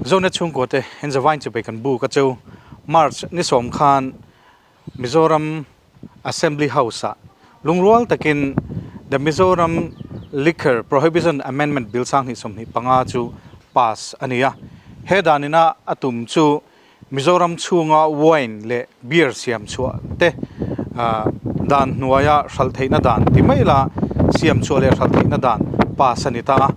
Zonet Chingtute in the wine to bacon book at March Nisom Khan Mizoram Assembly House. Lungrual takin the Mizoram Liquor Prohibition Amendment Bill sang hisomni pangaju pass ania. Hedanina atum chu Mizoram chunga wine le beer siam chua te dan nuaya shaltheina dan timaila siam chua le shaltheina dan pass anita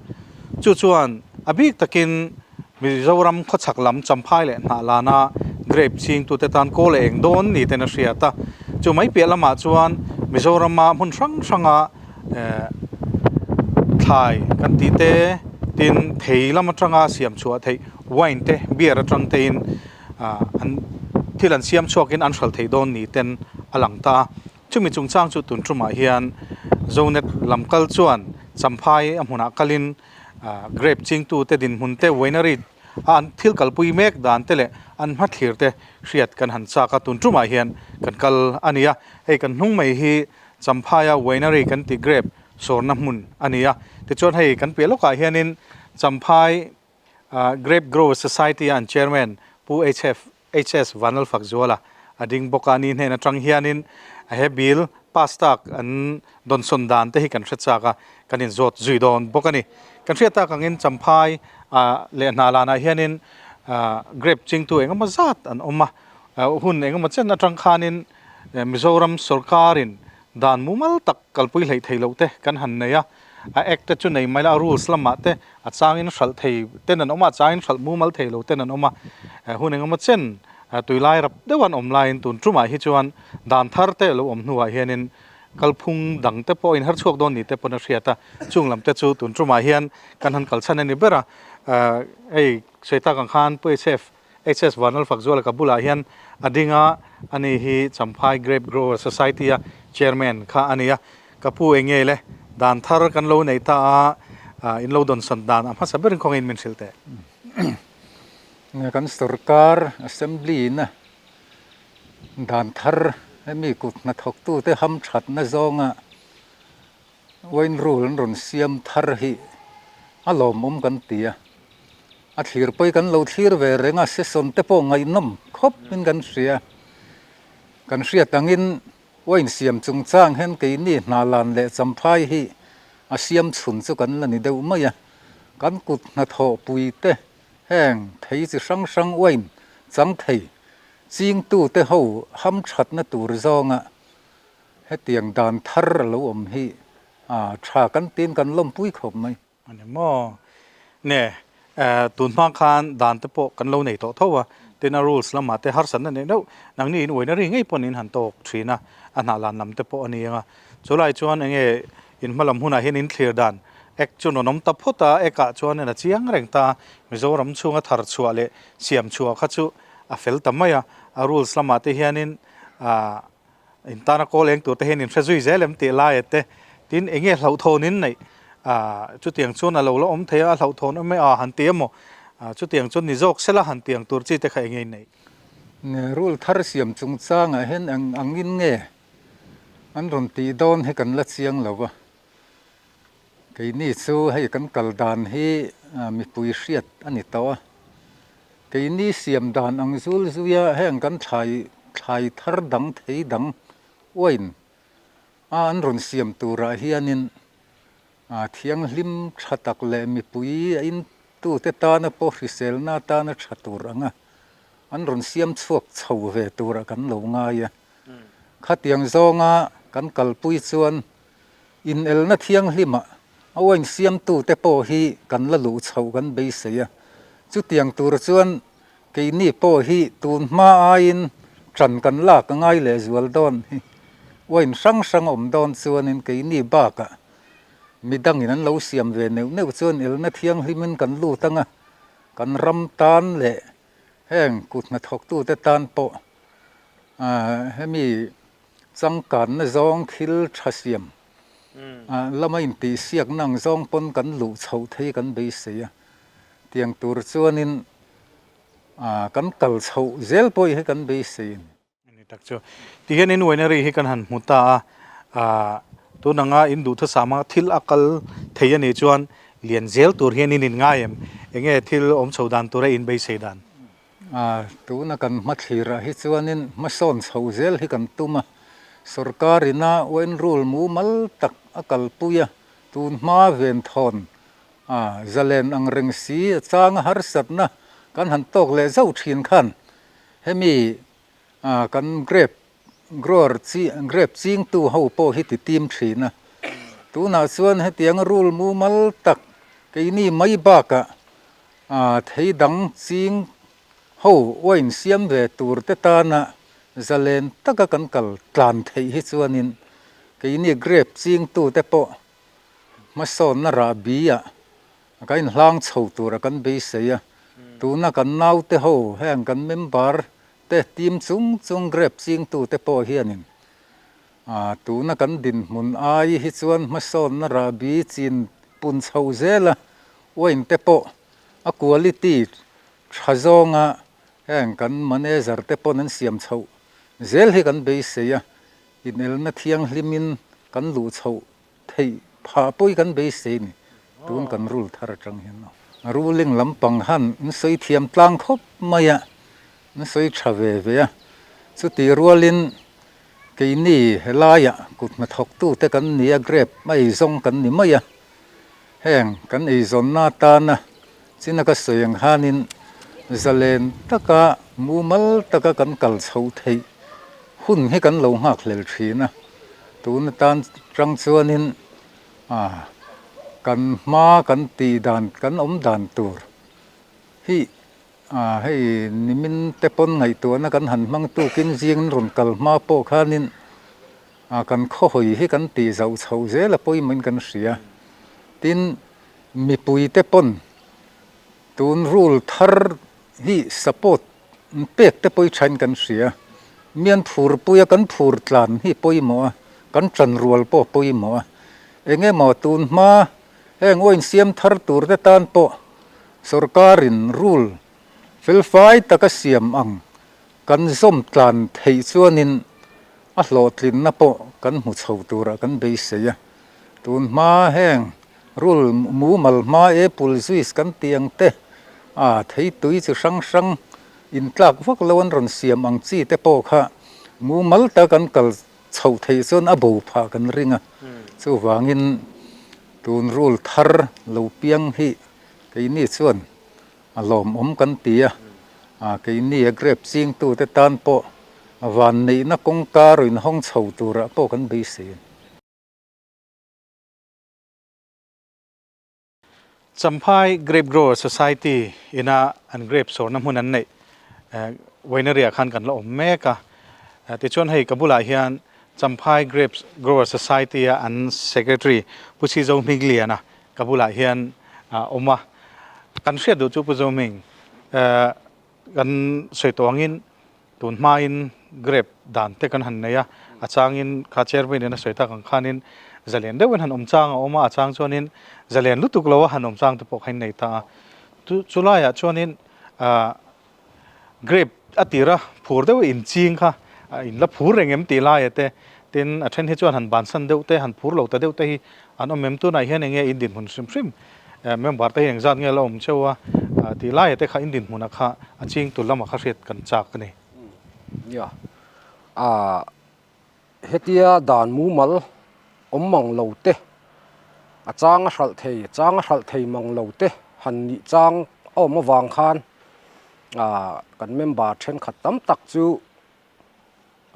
chu chuan abik takin Mizoram khochaklam Champhai le Nalana Grape Chingtute tan ko le engdon ni tena hriata chu mai pelama chuan Mizoram ma mun sanga thai kan ti te tin theila matanga siam chua thei wine te beer atang te in an thilan siam chuakin an hral thei don ni ten alangta chumi chungchang chu tun truma hian Zonet LAMKAL chuan Champhai amhuna kalin Grape Chingtute Dinhmun te Winery an thil kalpui mek dan tele an hmathlir te hriat kan han cha ka tun truma hian kan kal ania hei kan hnung mai hi Champhai Winery kan ti grape sorna hmun ania te chon hei kan peloka hianin Champhai Grape Growers Society and Chairman pu HS Vanal Fakzola ading bokani hne na tang hianin a he bill pastak an don sondan te hi kan hretcha kanin zot zuidon bokani kan hriata kangin Champhai le nalana hianin Grape Chingtute engama zat an oma hun engama chen na tang khanin Mizoram sarkarin dan mumal tak kalpui lei theilo te kan han neya act chu nei maila rules lama te a changin hral thei ten an oma changin hral mumal theilo ten an oma hun engama chen tuilai rap dewan online tun truma hi chuan dan thar te lo om nuwa hianin kalphung dang te po in har chok don ni te pona hriata chunglam te chu tun truma hian kan han kalchan ani bera ei seita kang khan pu HS Vanal Fakzola kabula hian adinga ani hi Champhai Grape Growers Society chairman kha ania kapu engele dan thar kan lo nei ta in lo don san dan ama saberin khong in mensilte kan sarkar assembly na dan thar mi kut na thok tu te ham that na zonga wain rule ron siam thar hi alom kan tia a thlir poi kan lo thlir ve renga se son te po ngai nom khop min kan ria tangin wain siam chung chang hen ke ni nalan le Champhai hi a siam chhun chu kan la ni deuh mai kan kut na tho pui te heng thei chi sang wain chang thei Chingtute ho ham that na tur zonga he tiang dan thar lo om hi tha kan tin kan lom pui khop mai ani mo ne tun ma khan dan te po kan lo nei to thowa tena rules lama te har san ne no nang ni in Winery ngei ponin han tok thina ana lan nam te po ani nga chulai chuan enge in malam huna hin in clear dan ek chu no nom ta phota eka chuan na chiang rengta Mizoram chunga thar chua le siam chua kha chu a fel tamaya a rules lama te hianin in tana ko leng tu te hin in phezui zelem te la ete tin enge hlau thonin nei chu tiang chuan a lo lo om thea hlau thon me han te mo chu tiang chun ni jok sela han tiang tur chi te khai ngei nei ne rule thar siam chung chang a hen angin nge an ron ti don he kan la chiang lawa ke ni chu hei kan kal dan hi mi pui hriat ani tawa ke ni siam dan ang zul zuya heng kan thai thar dang thei dang wain an ron siam tura hianin thiang hlim thatak le mi pui in tu te ta na po hrisel na ta na thatur anga an ron siam chuak chho ve tura kan lo nga ya khatiang zonga kan kalpui chuan in el na thiang hlima awain siam tu te po hi kan la lu chho kan be se ya chu tiang tur chuan ke ni po hi tun ma in tran kan la ka ngai le zual don hi wain sang om don chuan in ke ni ba ka midang in an lo siam ve neu chuan el na thiang hlimin kan lu tanga kan ram tan le heng kut na thok tu te tan po hemi changkan na zong khil thasiam lama in ti siak nang zong pon kan lu chho thei kan be se ya tiang tur chuanin kan kal chho zel poi he kan be se ani tak chu ti hianin Winery hi kan han muta tu nanga in du tha sama thil akal thei ani chuan liền zel tur hian in ngai em enge thil om chodan tura in be sedan tu na kan mathira hi chuanin mason chhozel hi kan tuma sarkarina wen rule mu mal tak akal puya tun ma ven thon zalen ang reng si chang har satna kan han tok le zau thin khan hemi kan grape grower grape ching tu ho po hi ti tim thina tu na chuan he tiang rule mu mal tak ke ni mai ba ka thei dang ching ho oin siam ve tur te ta na zalen taka kan kal tlan thei hi chuanin ke ni grape ching tu te po ma son na ra bia kain hlang chho tur kan be seya tu na kan nau te ho heng kan member te tim chung grape ching tu te po hianin tu na kan Dinhmun ai hi chuan ma son na ra bi chin pun chho zela oin te po a quality thazonga heng kan manager te pon an siam chho zel hi kan be seya inel na thiang hlimin kan lu chho thei pha poi kan be se ni tun kan rule thar atang hian no ruling lampang han n soi thiam tlang khop maya n soi thave ve ya chu ti rualin keini helaya kut ma thok tu te kan nia grape mai zong kan ni maya heng kan ei zon na ta na china ka soyang hanin zalen taka mumal taka kan kal chho thei hun he kan lo ngak hlel thina tun tan tang chuanin kan ma kan ti dan kan om dan tur hi hei nimin te pon ngai tu na kan han mang tu kin jing ron kal ma po khanin kan kho hoi hi kan ti zau chho zela poi min kan ria tin mi pui te pon tun rule thar hi support pek te poi thain kan ria mian phur puya kan phur tlan hi poi mo kan tran rual po poi mo enge mo tun ma heng oin siam thar tur te tan po sarkarin rule felfai taka siam ang kan zom tlan thei chuanin a hlotlin na po kan mu chho tura kan be seya tun ma heng rule mu mal ma apple juice kan tiang te thei tui chu sang in tlak vak lon ron siam ang chi te po kha mu mal ta kan kal chho thei chon a bo pha kan ringa chu wangin tun rule thar lo piang hi keini chuan alom kan tia keini grape sing tu te tan po van nei na kongka roin hong chho tura po kan be se Champhai Grape Grower Society ina an grape sor na hmun an nei winery khan kan lo meka ti chon hei kabula hian Champhai Grape Grower Society an secretary pusi zo migliana kabula hian oma kan hriat du chu pu zo ming kan soitawangin tun hmain grape dan te kan han neya achangin kha chairman ina soita kan khanin zalen de wen han omchang oma achang chonin zalen lutuk lo han omchang te pok hain nei ta chulaya chonin grape atira phur de in ching kha in la phur rengem ti la ete tin athen he chuan han ban san deu te han phur lo ta deu te hi an omem tu nai hian enge in din hun sim member te heng zat nge lo om chewa ti la ete kha in din huna kha aching tu lama kha hret kan chak ni ya hetia dan mu mal om mang lo te chang hral thei mang lo te han ni chang om wang khan kan member then khat tam tak chu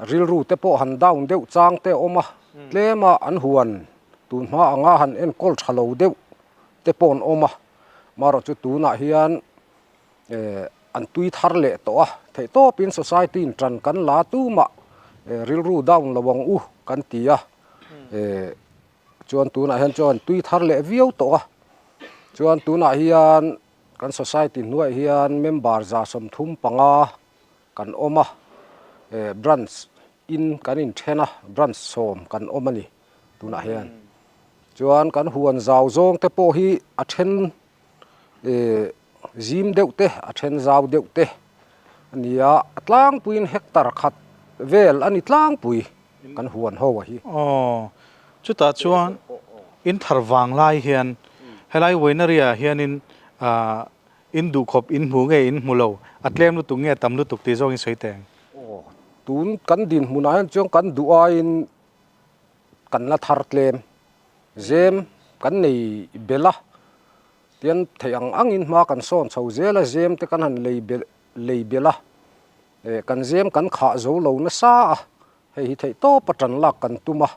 ril ru te po han down deuh chang te oma tlema an huan tun ma anga han en kol thalo deuh te pon oma maro chu tuna hian an tui thar le to thei to pin society in tran kan la tu ma ril ru down lawang kan tia chuan tuna hian chuan tui thar le viau to chuan tuna hian kan society nuai hian member za som thum panga kan oma branch in kan in thena branch som kan omani tuna hian chuan kan huan zaw zong te po hi a then zim deuh te a then zaw deuh te ania atlang puin hectar khat vel ani tlang pui kan huan ho hi chuta chuan in tharwang lai hian helai winery a hianin in du khop in mu nge in mulo atlem lu tu nge tam lu tuk ti zong in soiteng tun kan din munayan chong kan dua in kan la thar tlem zem kan nei bela tian theyang angin ma kan son chho zela zem te kan han lei bela kan zem kan kha zo lo na sa hei thei to patan lak kan tuma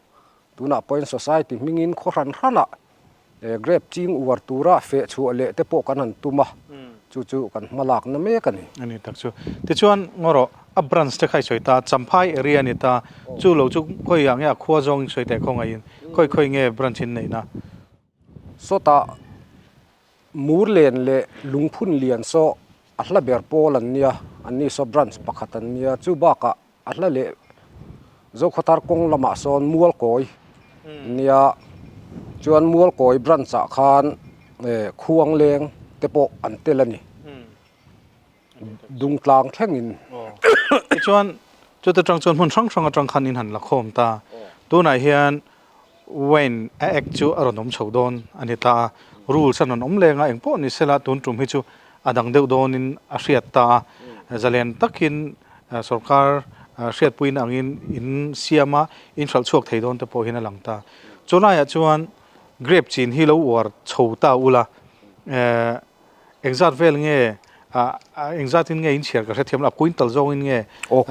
tuna point society mingin khoran hrana grape ching uar tura fe chu le te po kan han tuma chu kan malak na me kan ni ani tak chu ti chuan ngoro a branch te khai soita champhai area ni ta chu lo chu khoi yang ya khwa zong soite khong ai khoi nge branch in nei na so ta murlen le lungphun lian so ahla ber polan nia ani so branch pakhatan nia chu baka ahla le zo khotar kong lama son mual koi nia chuan mual koi branch a khan khuang leng tepo an telani dung tlang thengin ti chuan chu te tang chuan hun sang atang khan in han la khom ta tu na hian when ek chu aronom chodon ani ta rules an om lenga engpo ni sela tun tum hi chu adang deuh don in a hriat ta zalen takin sarkar hriat puin angin in siama in hral chuak thei don te po hin a lang ta chuna ya chuan grape chin hi lo war chhota ula exact vel nge exact in nge in chiar ka thiam la quintal zong in nge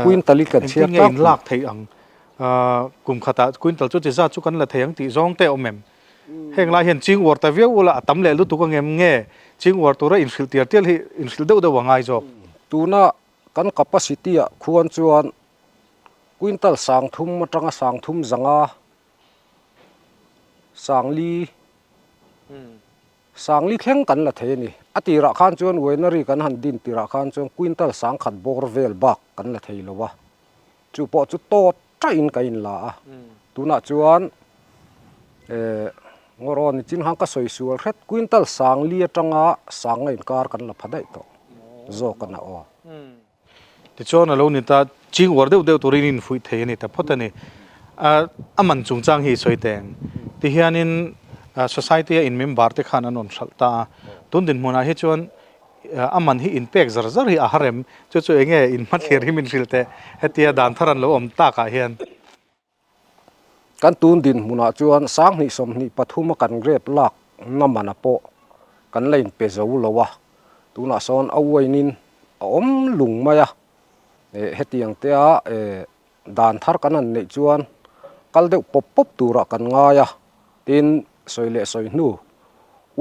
quintal kan chiar ta in lak thei ang kum khata quintal chu ti za chu kan la thei ang ti zong te omem heng la hian ching war ta viau ula atam le lu tu ka ngem nge ching war tu ra in fil tiar tel hi in fil deuh wangai jo tuna kan capacity a khuan chuan quintal sang thum matanga sang thum zanga sangli thleng kan la the ni atira khan chuan winery kan han din tira khan chuan quintal sang khat bor vel bak kan la thei lowa chu po chu to train kain la tuna chuan ngoron chin hang ka soi sual khet quintal sang li atanga sang in kar kan la phadai to zo kana o ti chuan alo ni ta ching war deuh turin in fui thei ni ta photani aman chungchang hi soiteng ti hianin society in member te khan anon thalta tun din mona hi chuan aman hi impact zar hi a harem chu enge in mather hi min rilte hetia dan tharan lo om ta ka hian kan tun din muna chuan sang ni som ni pathuma kan grape lak namana po kan lein pe zo lowa tuna son awainin om lung maya hetiang te a dan thar kan an nei chuan kaldeu pop tura kan ngaya tin soile soinu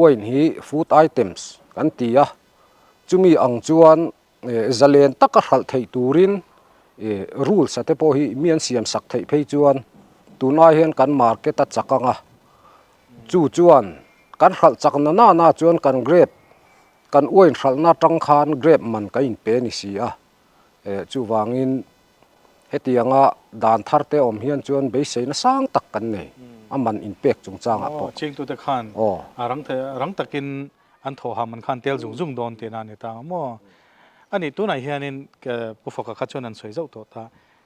wain hi food items kan tia chumi ang chuan zalen taka hral thei turin rules ate po hi mian siam sak thei phei chuan tunai hian kan market a chakanga chuan kan hral chakna na chuan kan grape kan oin hral na tang khan grape man ka in pe ni sia chu wangin hetianga dan thar te om hian chuan be seina sang tak kan nei aman impact chungchang a po Chingtute khan rang takin an tho ha man khan tel zung don te na ni ta mo ani tu nai hianin pufoka kha chuan an soi zo to ta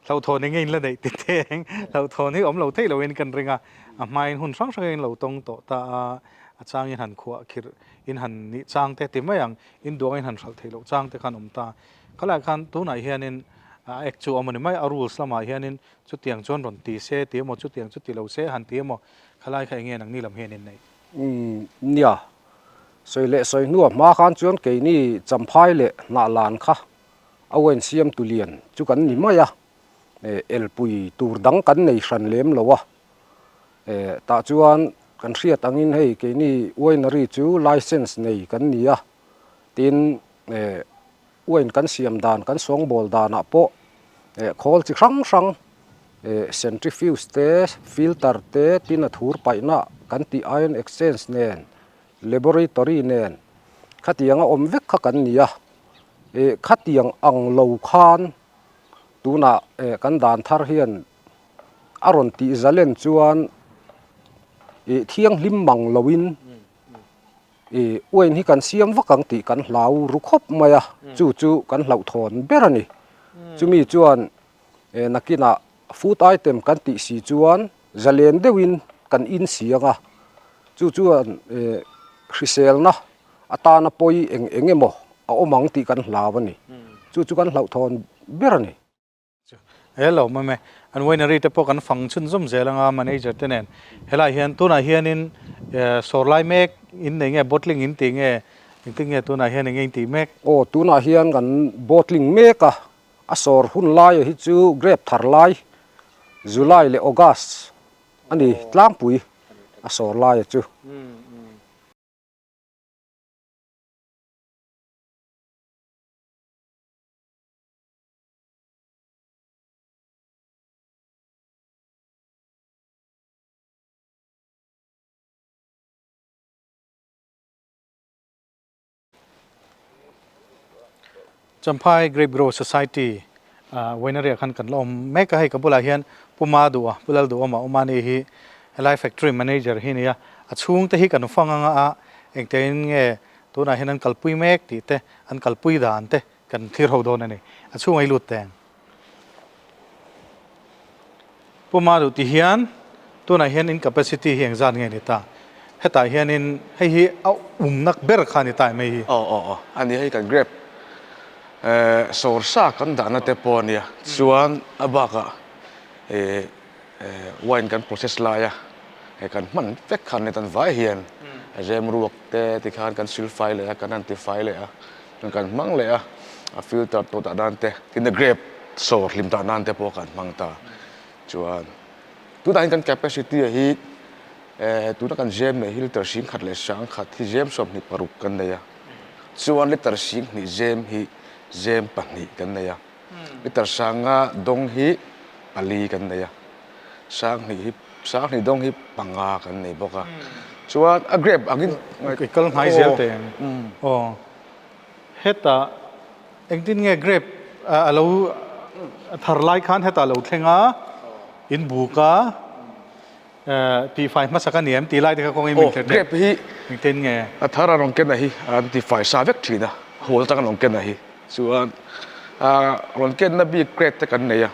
lo tho ni ngein la dei ti teng lo tho ni om lo thei lo in kan ringa a main hun sang sang lo tong to ta a chang in han khuwa khir in han ni chang te ti mayang in duang in han hral thei lo chang te khan om ta khala khan tu nai hianin ek chu amani mai a rules lama hianin chu tiang chon ron ti se ti mo chu tiang chu ti lo se han ti mo khalai khai nge nang ni lam henin nei nia soile soi nu ma khan chuan ke ni champhai le na lan kha awen siam tulian chu kan ni maya el pui tur dang kan nei hran lem lowa ta chuan kan hriat angin hei ke ni winery chu license nei kan nia tin wen kan siam dan kan song bol dan a po khol chi rang centrifuge te filter te tin a thur paina kan ti ion exchange nen laboratory nen khatianga om vek kha kan nia khatiang ang lo khan tuna kan dan thar hian aron ti zalen chuan thiang lim mang lowin wen hi kan siam wakang ti kan hlau rukhop maya chu kan hlau thon berani chumi chuan nakina food item kan ti si chuan zalen dewin kan in sianga chuan คริเซลนะอัตานะปอยเองเงมเอามังตีกันลาวนี่จู่กันเหล่าทอนเบรนี่เราไม่อันวันนี้ที่พวกกันฟังชุนซุ่มเจริญงานมันเองจะเนี่ยเฮลัยเฮียนตัวไหนเฮียนินโซลาร์เมกอินเงี้ยบอทลิงอินติงเงี้ยตัวไหนเฮียนเงี้ยตีเมกโอ้ตัวน่าเฮียนกันบอทลิงเมกอะอสอร์หุ่นลายฮิจูเกรฟทาร์ลายจุลายเลออกัสอันนี้ล้างปุ๋ยอสอร์ลายจูChamphai Grape Grow Society Winery ขันกันลมแม้ก็ให้กับบุลาเฮียนผู้มาดูบุลาดูมานี่ฮีไลฟ์แฟคทอรี่แมเนเจอร์ฮีเนี่ยช่วงที่ฮีกันฟังเองเต็นเงี้ยตัวนั้นเห็นอันกัลปุยเมกตีเตอันกัลปุยด่านเตกันที่เราโดนนี่ช่วงไอ้ลุดแตงผู้มาดูที่เฮียนตัวนั้นเห็นอินแคปซิตี้เฮียงจานเงี้ยนี่ตาให้ตาเฮียนให้ฮีเอานักเบรขานี่ตายไม่ฮีอันนี้ให้กันเกรฟโซร์ซากันด่านนั่นเตปอเนี่ยส่วนอบากะวายกัน process ลายให้กันมันเฟกขันในตันไวเฮียนเจมรูกเตติคานกันซิลไฟเลยกันนั่นติไฟเลยกันมังเลยฟิลเตอร์ตัวด่านเตตินเดเกรฟโซร์ลิมตานั่นเตปอกันมังตาส่วนตัวด่านกัน capacity ฮีตัวด่านกันเจมเนี่ยฮิลเตอร์ชิงขัดเลยช่างขัดที่เจมสอบนี่ปรุกกันเลยส่วนลิตรชิงนี่เจมฮีเจมปันนี่กันเนี่ยลิตรช่างดงฮีปาลีกันเนี่ยช่างนี่ดงฮีปังอากันนี่บอกส่วนเกรฟอันนี้ก็ลงหายเสียเต็งเฮตาเอ็งที่เงี้ยเกรฟเราทาร์ไลคันเฮตาเราเทงอินบุกปีไฟมาสักการเนี่ยตีไล่ที่เขาคงไม่มีเกรฟฮีเอ็งที่เงี้ยทาร์ลงกันนะฮีอันตีไฟซาเวกทีนะหัวตะกันลงกันนะฮีส่วนลงกันนะบีเกรฟตะกันเนี่ย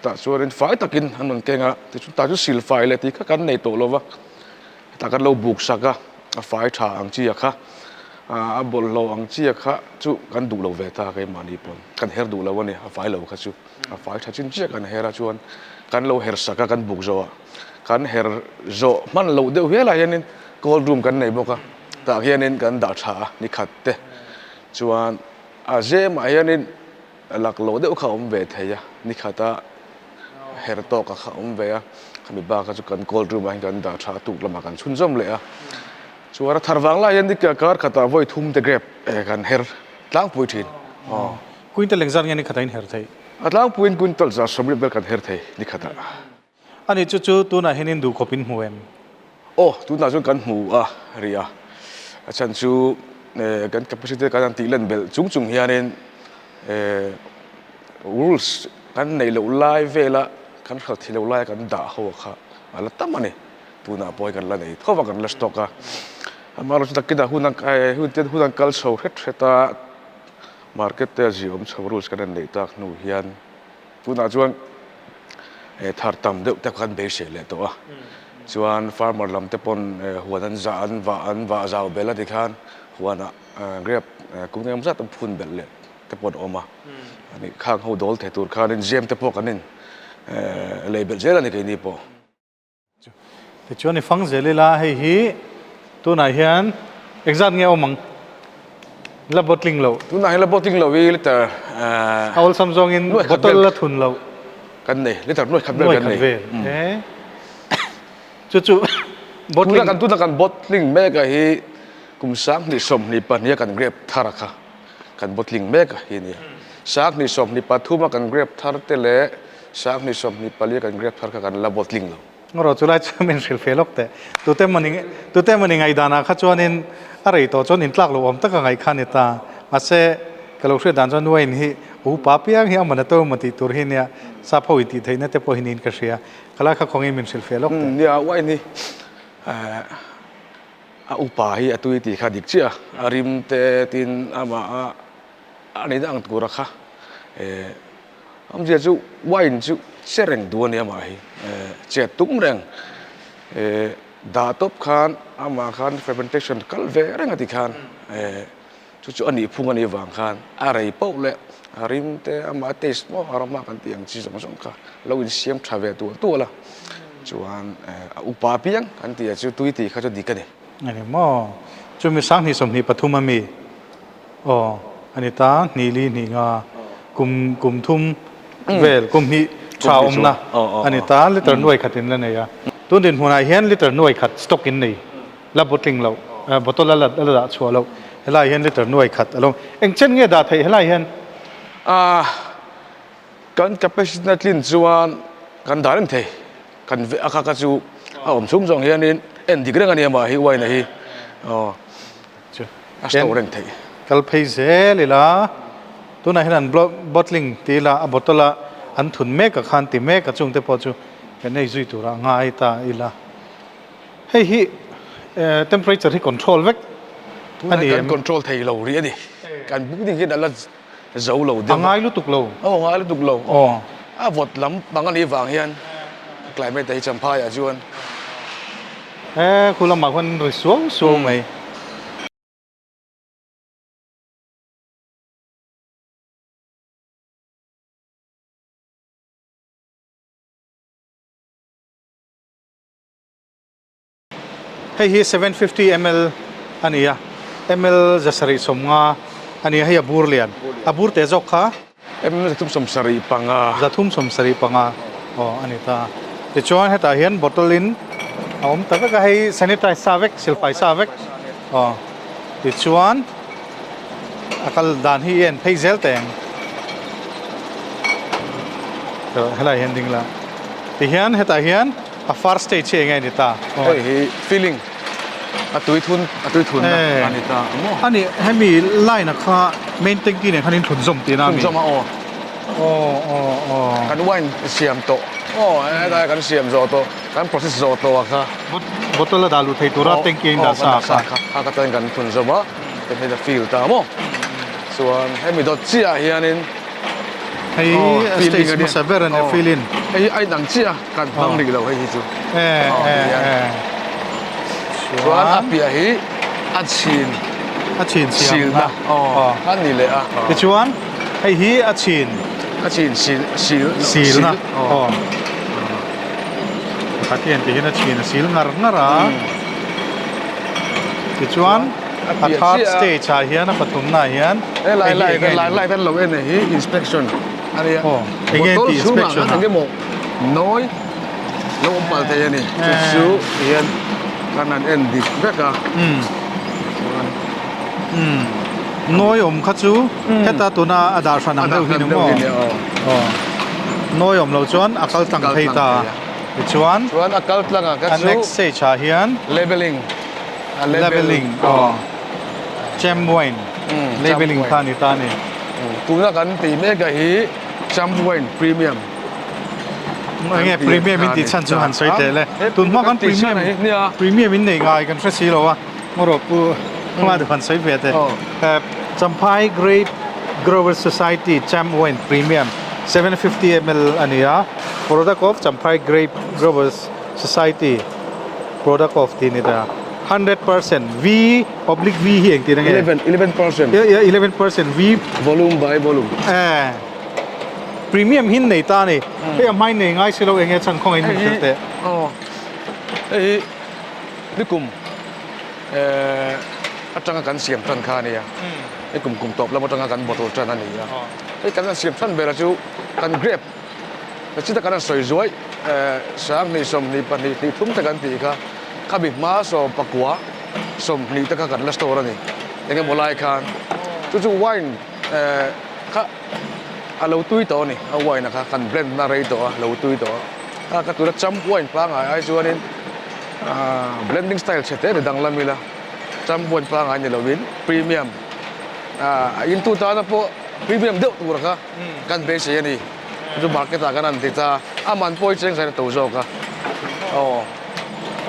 แต่ส่วนไฟตะกินอันนั้นเก่งที่สุดตาจุสิลไฟเลยที่กันในตัวเราวะตากันเราบุกสักไฟถ่าอังเจียค่ะบนเราอังเจียค่ะจุกันดูเราเวทากันมานี่ปนกันเฮร์ดูเราวันนี้ไฟเราค่ะจุไฟถ่าจินเจียกันเฮร์ชวนกันเราเฮร์สักกันบุกโจกันเฮร์โจมันเราเดี๋ยวเวลาเห็นกอลรูมกันในบอกแต่เห็นกันด่าชานี่ขัดเตชวนเจมาเห็นหลักเราเดี๋ยวเขาเวทเฮียนี่ขัดเฮร์โตกับเขาเวียขมิบาก็จะกันกอลรูมกันด่าชาตุกละมากันชุนจอมเลยชัวร์ทาร์วังละยันดิกการขัดว่าทุ่มเตเกรบกันเฮร์ล้างปุยทินคุยแต่เรื่องจานยันนี่ขัดอินเฮร์ไทยล้างปุยกุนตัลจะสมบูรณ์กันเฮร์ไทยนี่ขัดอันนี้จู่ๆตัวน่ะเห็นดูขบินหัวตัวน่ะจุกันหูเรียฉันจู่กัน capacity กันตีเล่นเบลจุงเฮียนินrules กันในเราไล่เวลากันเขาที่เราไล่กันด่าเขาค่ะแล้วตั้มมันนี่ตัวน่ะปล่อยกันละนี่เขาว่ากันลัสตอกมาเราจะตักกินหุ่นนังกัลโซ่เฮ็ดตา market เตอร์จิอมชาว rules กันในตักนู่เฮียนตัวน่ะจวนทาร์ตัมเด็กแต่กันเบสเลยตัวชวนฟาร์มร์ลำเตปนหัวนั้นจานว่าจะเอาเบลล์ที่ขันหัวน่ะเรียบกุ้งเนี่ยมันจะต้องพุ่นเบลล์เตปนออกมาอันนี้ข้างเขาโดนเทตูร์ข้างนี้เจมเตปกันนี่เลยเบลเจลนี่ก็นี่ปอแต่ชวนในฟังเจลิลาให้ฮีตัวไหนเฮียนเอ็กซ์เงี้ยเอามังลับบอทลิงเราตัวไหนลับบอทลิงเราวิลิตเอาซัมซุงอินบอทลละทุนเรากันนี่ลิตรนวดขับเรือกันนี่จู่บอทลิงกันบอทลิงแม่ก็ฮีกุมสังนิสมนิปันเนี่ยกันเกรบทาระค่ะกันบอทลิงแม่ก็ฮีนี่สังนิสมนิปัทุมากันเกรบทาระเตเลสังนิสมนิปันเนี่ยกันเกรบทาระกันลับบอทลิงเราเราจุดแรกจะเป็นสิลเฟลอกแต่ตัวเต็มมันยังไงดานาข้าจวนินอะไรตัวจนินตลักเราอมตั้งไงขันนี่ตามาเสกเราเชื่อดานจนด้วยนี่ป้าพี่ยังเหี้ยมันตัวมันติดตัวเฮียเนี่ยซาพวิติไทยเนี่ยแต่พอหินินก็เสียขลังข้าคงยังเป็นสิลเฟลอกแต่เนี่ยว่านี่ป้าเฮียตัวที่ขาดิกเชียริมเตตินมาอันนี้ต่างตัวรักค่ะเจ้าจู่ว่าอินจู่เสร็งตัวเนี่ยมาเจ็ดตุ้มแรง ดาตบคันอามาคัน fermentation กัลเวเรื่องที่คันจู่ๆอันนี้พุ่งอันนี้วางคันอะไรเป้าเลยอาริมเตอามาเตสโมอารมากันที่ยังชีสมสมค่ะเราอินเสียมทราเวตัวละจวนอุปาเปียงกันที่จู่ตุยที่เขาจะดีกันเนี่ยอันนี้มั่วจู่มีสังนิสมนิปฐุมมีอ๋ออันนี้ตานีลีนีงากุมทุ่มเวลกุมฮีชาวอมนะอันนี้ตาลิตรหน่วยขัดอินแล้วเนี่ยตัวเด่นหัวหน้าเห็นลิตรหน่วยขัดสต็อกอินนี่แล้วบอทลิงเราบอทละชัวเราเฮลัยเห็นลิตรหน่วยขัดอารมณ์เอ็งเช่นเงี้ยดาไทยเฮลัยเห็นการกับไปสินัดลินจวนกันดาริมเทกันเวอาคาจูผมชุ่มจงเฮียนินเอ็นดีกเรื่องอันนี้มาฮิวไว้นะฮิอัสโตเรนเทกัลเพย์เซลิละตัวนั้นเห็นบอทลิงตีละบอทละอันทุนเมกกับคันติเมกกับจงเตปอจูเป็นในจุดตัวง่ายตาอีละเฮ้ยtemperature ที่ control เวกอันนี้การ control ไทยเราเรียดิการบุกดิ้งกันอะไรจะเอาเราเดี๋ยวง่ายลุตุกเราง่ายลุตุกเราวดล้ำบางอันนี้วางเฮียนกลายไม่ได้จำพายจวนคุณละหมาคนรวยสวงไหมให้ฮี750 ml อันนี้ml จะสริสมงาอันนี้ให้บูร์เลียนบูร์เตจอกค่ะml จะทุ่มสมสริปังจะทุ่มสมสริปังอ๋ออันนี้ตาแต่ชวนให้ตาเห็นบอทลินผมแต่ก็ให้ sanitize ซาเวกสิลไฟซาเวกอ๋อแต่ชวนอักลดานที่เอ็นให้เซลแตงก็ให้เราเห็นดิ้งละแต่เห็นให้ตาเห็นfirst stage เองไงนี่ตาเฮ้ย feeling ตุยทุนอันนี้ตาอันนี้ให้มีไล่นะคะ main tank เนี่ยคันนี้ทุนสมตีนะทุนสมอ๋อกันวันเสียมโตได้กันเสียมโจโตกัน process โจโตค่ะบทละดาลุไทยตัวรัต tank อินดาซาค่ะก็ต้องกันทุนสมเป็นให้ feel ตามส่วนให้มีดอทเสียเฮียนินให้ stage มาเซเวอร์เนี่ย feeling ไอ้หนังเชียกันบังดีเราให้ฮิจูส่วนอาเปียฮีอัดชินชิลนะอันนี้เลยแต่ชวนให้ฮีอัดชินชิลนะขัดเย็นที่ฮีอัดชินชิลงาแต่ชวนอัดฮาร์ดสเตจเฮียนะปฐุมนาเฮียนไล่ท่านเราเองเนี่ยฮี inspection อันนี้บทสูงมากอันนี้หมกน้อยแล้วอมปัลเทียนี่ชูเฮียนขนาดเอ็นดิเบกอะน้อยอมขัดชูแค่ตาตัวน่าอดาชันนั่งเดียวหินมั้งน้อยอมเราชวนอักลตั้งไทยตาชวนอักลตั้งอัน next stage เฮียน labeling Gem wine labeling ท่านี่ตัวนั้นกันตีเมกะฮีGem wine premium ไง premium มินติชันจูฮันสวยเตะเลยตุนมากัน premium มินเนี่ยง่ายกันเฟรชหรอวะมรปูมาดูฮันสวยเตะChamphai Grape Grower Society Gem wine premium 750 ml อันนี้product of Champhai Grape Growers Society product of ที่นี่ตา100% V oblique V เฮียงตีนั่นไง11%11% V volume by volume premium หินในตาเนี่ยเฮ้ยไม่ในง่ายสิเราเองฉันคงเองไม่เตะนี่กลุ่มอาจารย์กันเสียมทันค่านี่นี่กลุ่มตบแล้วมาจังกันบทจันนั่นนี่ไอ้กันเสียมทันเบลจูกันเกรบแต่ที่ตะกันสวยสวยสางนี่สมนี่ปนนี่ทุ่มตะกันตีค่ะข้าบิดมาสมปักหัวสมนี่ตะกันลัสโตระนี่ยังไงโมไลคันจู่ๆไวน์ข้าเราตุ้ยตัวนี่เอาไวน์นะคะกันเบรนด์นาเรย์ตัวเราตุ้ยตัวก็ตัวจัมไวน์ปลาไงไอ้ส่วนนี้blending style เฉยๆดังละมิละจำวนปลาไงเนี่ยเราวินพรีเมียมอินตูตานะพวกพรีเมียมเดือดตัวละกันเป็นเสียนี่จุดมาร์เก็ตกันนั่นติดตามันป่วยเจ๊งใส่ตัวโจก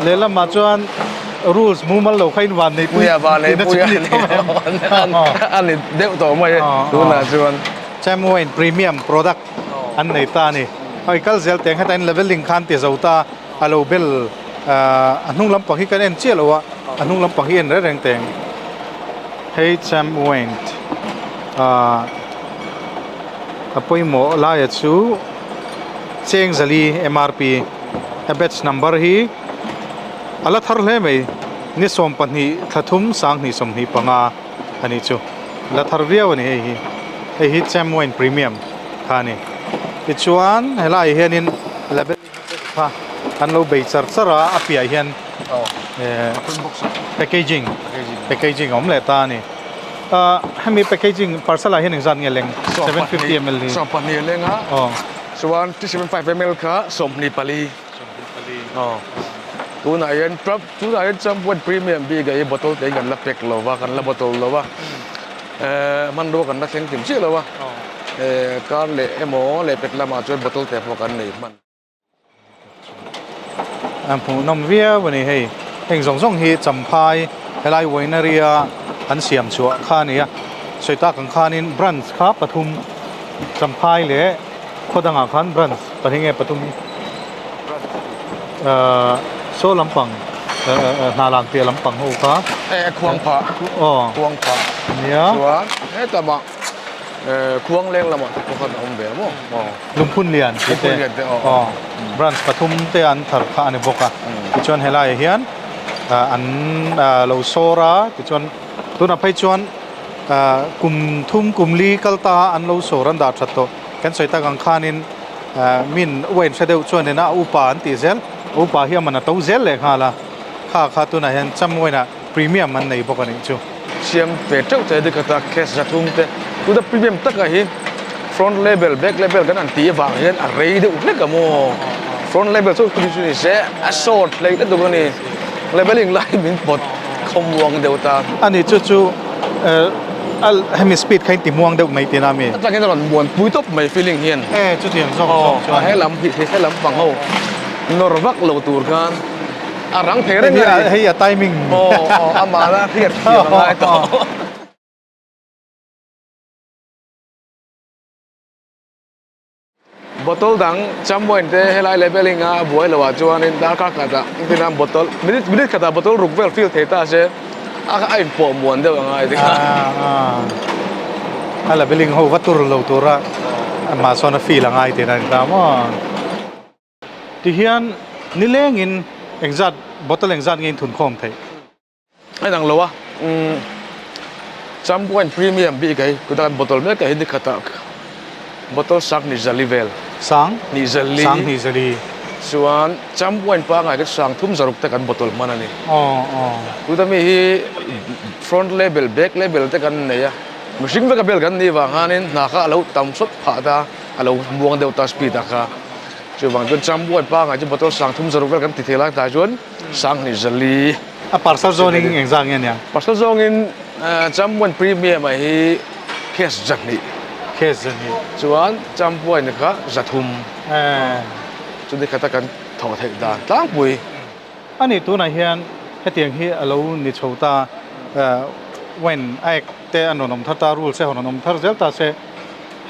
เลี้ยงมาจวน rules มูมันเราใครวันในปุยบาเลยปุยอันนี้เดือดตัวไม่ดูนะจวนใช่มวยพรีเมียมโปรดักต์อันไหนตานี่ไอ้กัลเซลแต่งให้แต่งเลเวลลิ่งคันเตียเจ้าตาฮัลโหลเบล อันนุ่งลำปังที่กันเอ็นเจียหรอวะอันนุ่งลำปังที่เอ็นแรงแต่งให้แชมเวนต์apoi mo la ya chu cheng zali MRP a batch number hi ala thar hle mai ni som pan hi thathum sang ni som ni panga ani chu la thar riaw ni hi cham wine premium khani ti chuan hela hi hianin label pha an lo bei char chara apia hian packaging om le ta ni hemi packaging parcel a hian exam nge leng 750 ml ni som pan ni leng ha chuan 75 ml kha som ni pali tu na yen prop tu na yen cham wine premium bi ga bottle te gan la pack lo wa kan la bottle lo wa man do kan na theng tim chi lo wa kan le emo le pack la ma chuan bottle te pho kan nei man pu nom via wani hei heng zong hi champhai helai winery an siam chua kha nia soita kan khanin branch kha pathum champhai le khodanga khan branch pahinge pathum so lampang na lang te lampang ho kha khuang pha khuang pha nia chuan ta ma khuang leng la ma ko khan om be mo lumphun lian te branch pathum te an thar kha ani boka ti chuan helai hian an lo sora ti chuan tuna phai chuan kum thum kum li kalta an lo soran da thatto kan soita gang khanin min wen sedeu chuan na upa an ti zel upa hi man to zel le khala kha tuna hian chammoina premium an nei bokani chu siam pe chau te de kata kes jathum te tu da premium tak a hi front label back label kan an ti wang hian a rei de uk le ka mo front label chu tu ni se a short le de do ni labeling lai min pot khom wang deuta ani chu al hemi speed khain ti muang deuh mai te na me ta kan ron buan pui top mai feeling hian chu tiang zong chuan he lam he lam pang ho norvak lo tur kan arang the re hei a timing amala thiet ngai to bottle dang chamboin te helai labeling a buai lawa chuan in da ka ta tinam bottle minute kata bottle rukvel feel theta se ai po muan de ngai ti ala labeling ho ka tur lo tura ma sona feel ngai te na ta mo ti hian ni leng in exact bottle exact ngin thun khom thei ai dang lowa chamboin premium bi kai ku da bottle me kai ni kata bottle sak ni zalivel sang ni zali chuan chamboin pa ngai ka sang thum zaruk te kan bottle manani tu da mi hi front label back label te kan nei a machine veka bel kan ni wa hanin na kha lo tam sot pha da alo muang deu ta speed a kha chu wang kun chamboin pa ngai chu bottle sang thum zaruk vel kan ti thela ta chuan sang ni zali a parcel zoning exam nge nya parcel zongin chamboin premium a hi kes jani khezani chuan champuai ni kha zathum chu ni khata kan tho thei da tlang pui ani tu na hian hetiang hi alo ni chhota when ai te anonom thata rule se honom thar zel ta se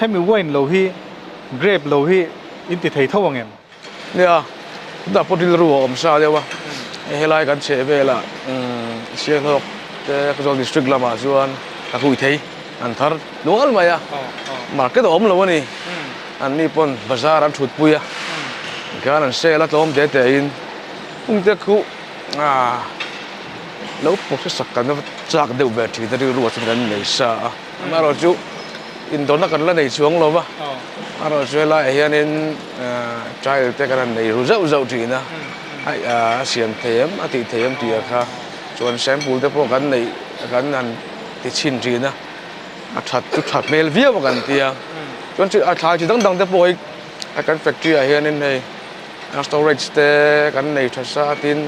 hemi wine lo hi grape lo hi inti thei thawangem nia da podil ru om sa dewa helai kan che vela siang hok te kazol district lama chuan ka hui thei an thar nual maya market om lo ni an ni pon bazar an thut puya kan an se la tom te te in te khu lo pok se sak kan chak deu be thi da ru chu kan nei sa ma ro chu in don na kan la nei chuang lo wa ma ro chu la hian in child te kan nei ru zau zau thi na ai siam them ati them ti kha chuan sample te po kan nei kan an ti chin thi na a that mel via ma kan tia chuan chu a thai chu dang te po a kan factory a hian in hei storage te kan nei thasa tin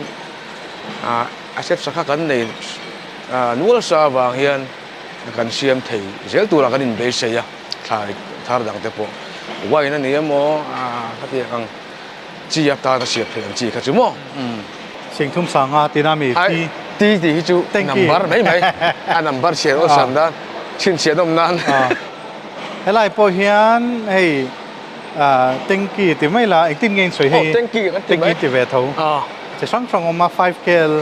asset sakha kan nei nual sa wang hian kan siam thei zel tura kan in be se ya thar dang te po wai na ni mo ka ti ang chi ya ta siap thei chi kha chu mo singthum sanga tinami ti hi chu number mai a number share o sam dan chin sia dom nan helai po hian hei tenki ti mai la 18 ngeng soi hei tenki ti ve tho จะช่างฟังออกมา5 KL